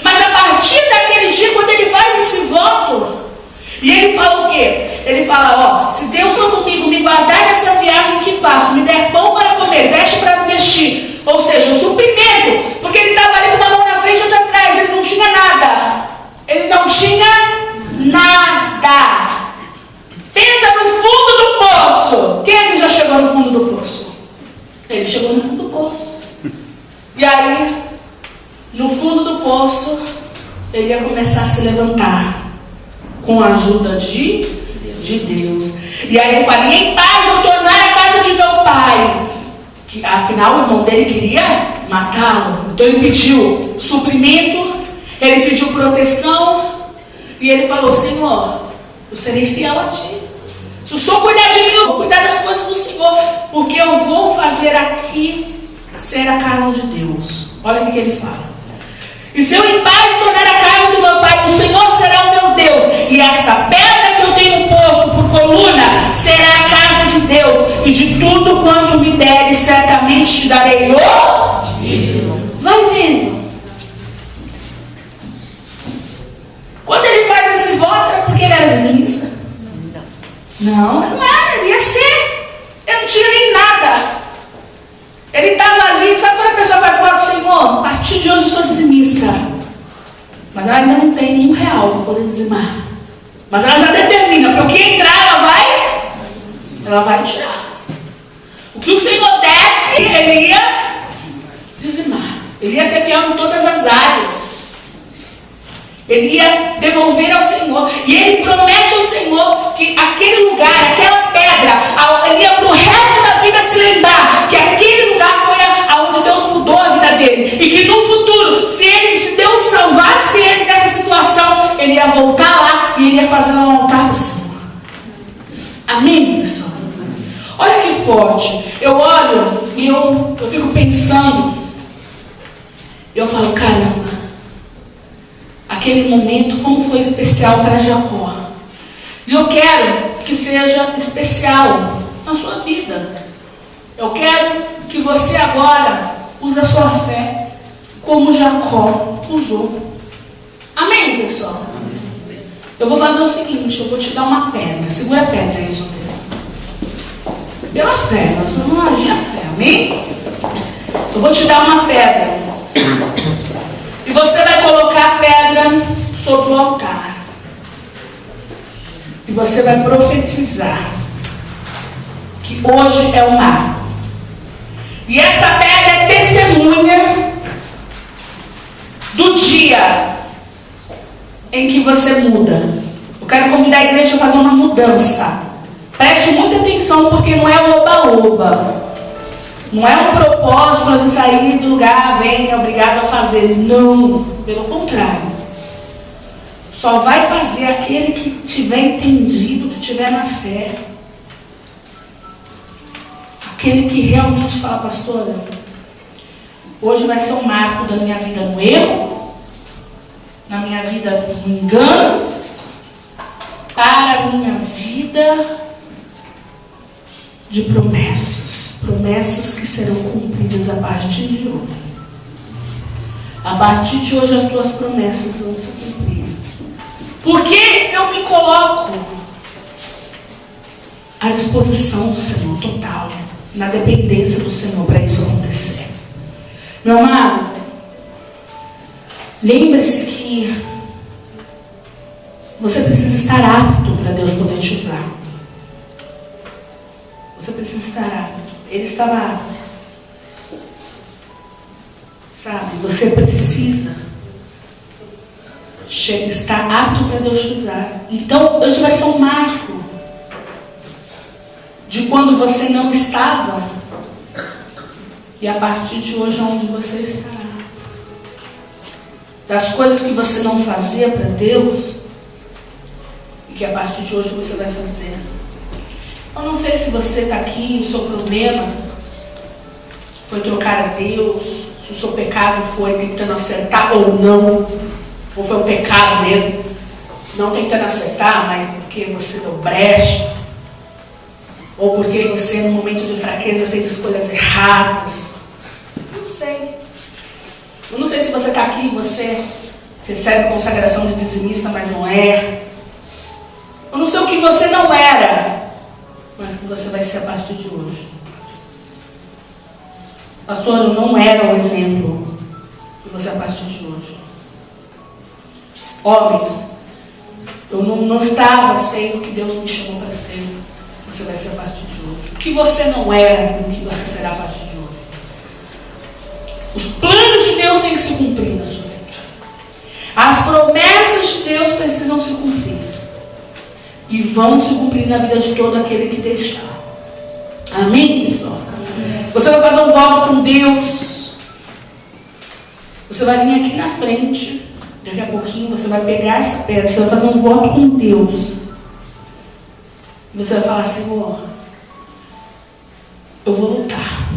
Mas a partir daquele dia, quando ele faz esse voto, e ele fala o quê? Ele fala, se Deus for comigo, me guardar nessa viagem que faço, me der pão para comer, veste para vestir, ou seja, o suprimento, porque ele estava ali com uma mão na frente e outra atrás, ele não tinha nada. Ele não tinha nada. Pensa no fundo do poço. Quem é que já chegou no fundo do poço? Ele chegou no fundo do poço. E aí, no fundo do poço, ele ia começar a se levantar com a ajuda de Deus. E aí ele fala, e em paz eu tornar a casa de meu pai. Que, afinal, o irmão dele queria matá-lo. Então ele pediu suprimento, ele pediu proteção, e ele falou, Senhor, eu serei fiel a ti. Se o Senhor cuidar de mim, eu vou cuidar das coisas do Senhor, porque eu vou fazer aqui ser a casa de Deus. Olha o que ele fala. E se eu em paz tornar a casa do meu pai, o Senhor será o meu Deus, e esta pedra que eu tenho posto por coluna será a casa de Deus. e de tudo quanto me deres, certamente te darei o dízimo. Vai vendo. Quando ele faz esse voto, era porque ele era dizimista? Não, não era, ele ia ser. Ele não tinha nem nada. Ele estava ali, sabe quando a pessoa faz voto, Senhor, a partir de hoje eu sou dizimista. Mas ela ainda não tem R$1 para poder dizimar. Mas ela já determina, porque o que entrar, ela vai tirar. O que o Senhor desse, ele ia dizimar. Ele ia ser fiel em todas as áreas. Ele ia devolver ao Senhor. E ele promete ao Senhor que aquele lugar, aquela pedra, ele ia para o resto da vida se lembrar que aquele lugar foi aonde Deus mudou a vida dele. E que no futuro, se Deus salvasse ele dessa situação, ele ia voltar lá e ele ia fazer um altar para o Senhor. Amém, pessoal? Olha que forte. Eu olho e eu fico pensando. Eu falo, caramba, aquele momento como foi especial para Jacó. E eu quero que seja especial na sua vida. Eu quero que você agora use a sua fé como Jacó usou. Amém, pessoal? Eu vou fazer o seguinte, eu vou te dar uma pedra. Segura a pedra aí, José. Pela fé, nós vamos agir a fé, amém? Eu vou te dar uma pedra. E você vai colocar a pedra sobre o altar. E você vai profetizar que hoje é o marco. E essa pedra é testemunha do dia em que você muda. Eu quero convidar a igreja a fazer uma mudança. Preste muita atenção, porque não é oba-oba. Não é um propósito para você sair do lugar, venha, obrigado a fazer. Não, pelo contrário. Só vai fazer aquele que tiver entendido, que tiver na fé. Aquele que realmente fala, pastora, hoje vai ser um marco da minha vida no erro, na minha vida no engano, para a minha vida de promessas. Promessas que serão cumpridas a partir de hoje. A partir de hoje as tuas promessas vão se cumprir. Porque eu me coloco à disposição do Senhor total, na dependência do Senhor para isso acontecer. Meu amado, lembre-se que você precisa estar apto para Deus poder te usar. Você precisa estar apto. Ele estava apto. Sabe, você precisa estar apto para Deus te usar. Então, hoje vai ser um marco de quando você não estava e a partir de hoje onde você estará. Das coisas que você não fazia para Deus e que a partir de hoje você vai fazer. Eu não sei se você está aqui, o seu problema foi trocar a Deus, se o seu pecado foi tentando acertar ou não, ou foi um pecado mesmo, não tentando acertar, mas porque você deu brecha, ou porque você no momento de fraqueza fez escolhas erradas. Não sei. Eu não sei se você está aqui e você recebe consagração de dizimista, mas não é. Eu não sei o que você não era, mas que você vai ser a partir de hoje. Pastor, eu não era o exemplo, e você a partir de hoje. Homens, eu não estava sendo o que Deus me chamou para ser. Você vai ser a partir de hoje. O que você não era, o que você será a partir de hoje. Os planos de Deus têm que se cumprir na sua vida. As promessas de Deus precisam se cumprir. E vão se cumprir na vida de todo aquele que deixar. Amém, pessoal? Amém. Você vai fazer um voto com Deus. Você vai vir aqui na frente. Daqui a pouquinho você vai pegar essa pedra. Você vai fazer um voto com Deus. E você vai falar, Senhor, eu vou lutar.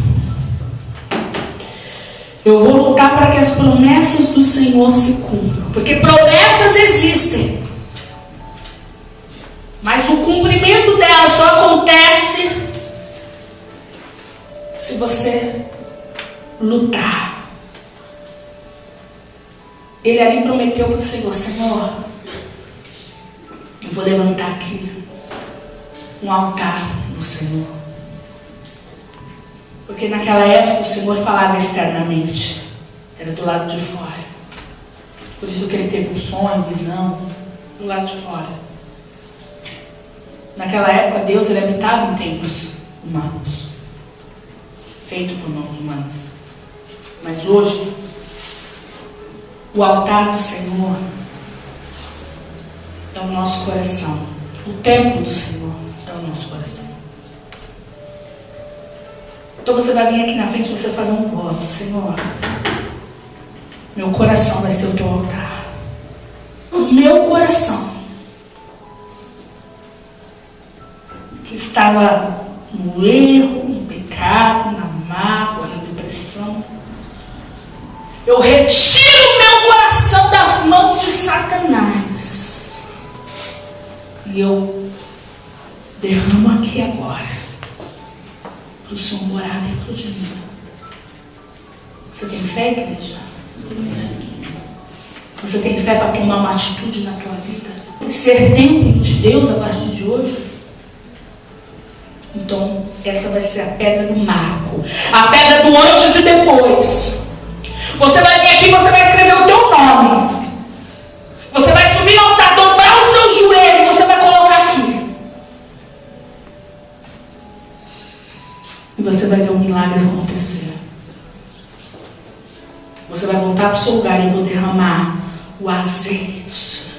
Eu vou lutar para que as promessas do Senhor se cumpram. Porque promessas existem. Mas o cumprimento delas só acontece se você lutar. Ele ali prometeu para o Senhor: Senhor, eu vou levantar aqui um altar no Senhor. Porque naquela época o Senhor falava externamente, era do lado de fora. Por isso que ele teve um sonho, visão, do lado de fora. Naquela época Deus, ele habitava em templos humanos, feito por mãos humanas. Mas hoje, o altar do Senhor é o nosso coração. O templo do Senhor é o nosso coração. Então você vai vir aqui na frente e você fazer um voto: Senhor, meu coração vai ser o teu altar. O meu coração, que estava no erro, no pecado, na mágoa, na depressão, eu retiro o meu coração das mãos de Satanás e eu derramo aqui agora, para o Senhor morar dentro de mim. Você tem fé, igreja? Você tem fé para tomar uma atitude na tua vida? Ser templo de Deus a partir de hoje? Então, essa vai ser a pedra do marco, a pedra do antes e depois. Você vai vir aqui e você vai escrever o teu nome. Você vai subir no altar, dobrar o seu joelho e você vai colocar aqui. E você vai ver o milagre acontecer. Você vai voltar para o seu lugar e eu vou derramar o azeite.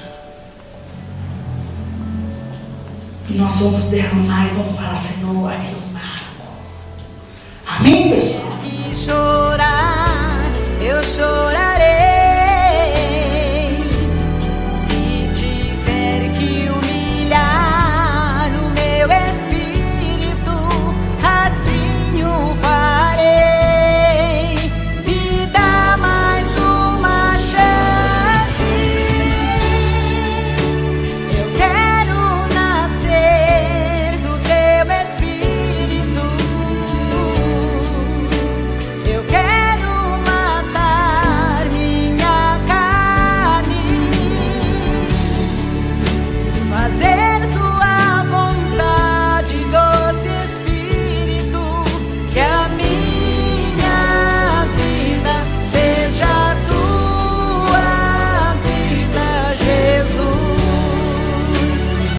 E nós vamos derramar e vamos falar: Senhor, aqui eu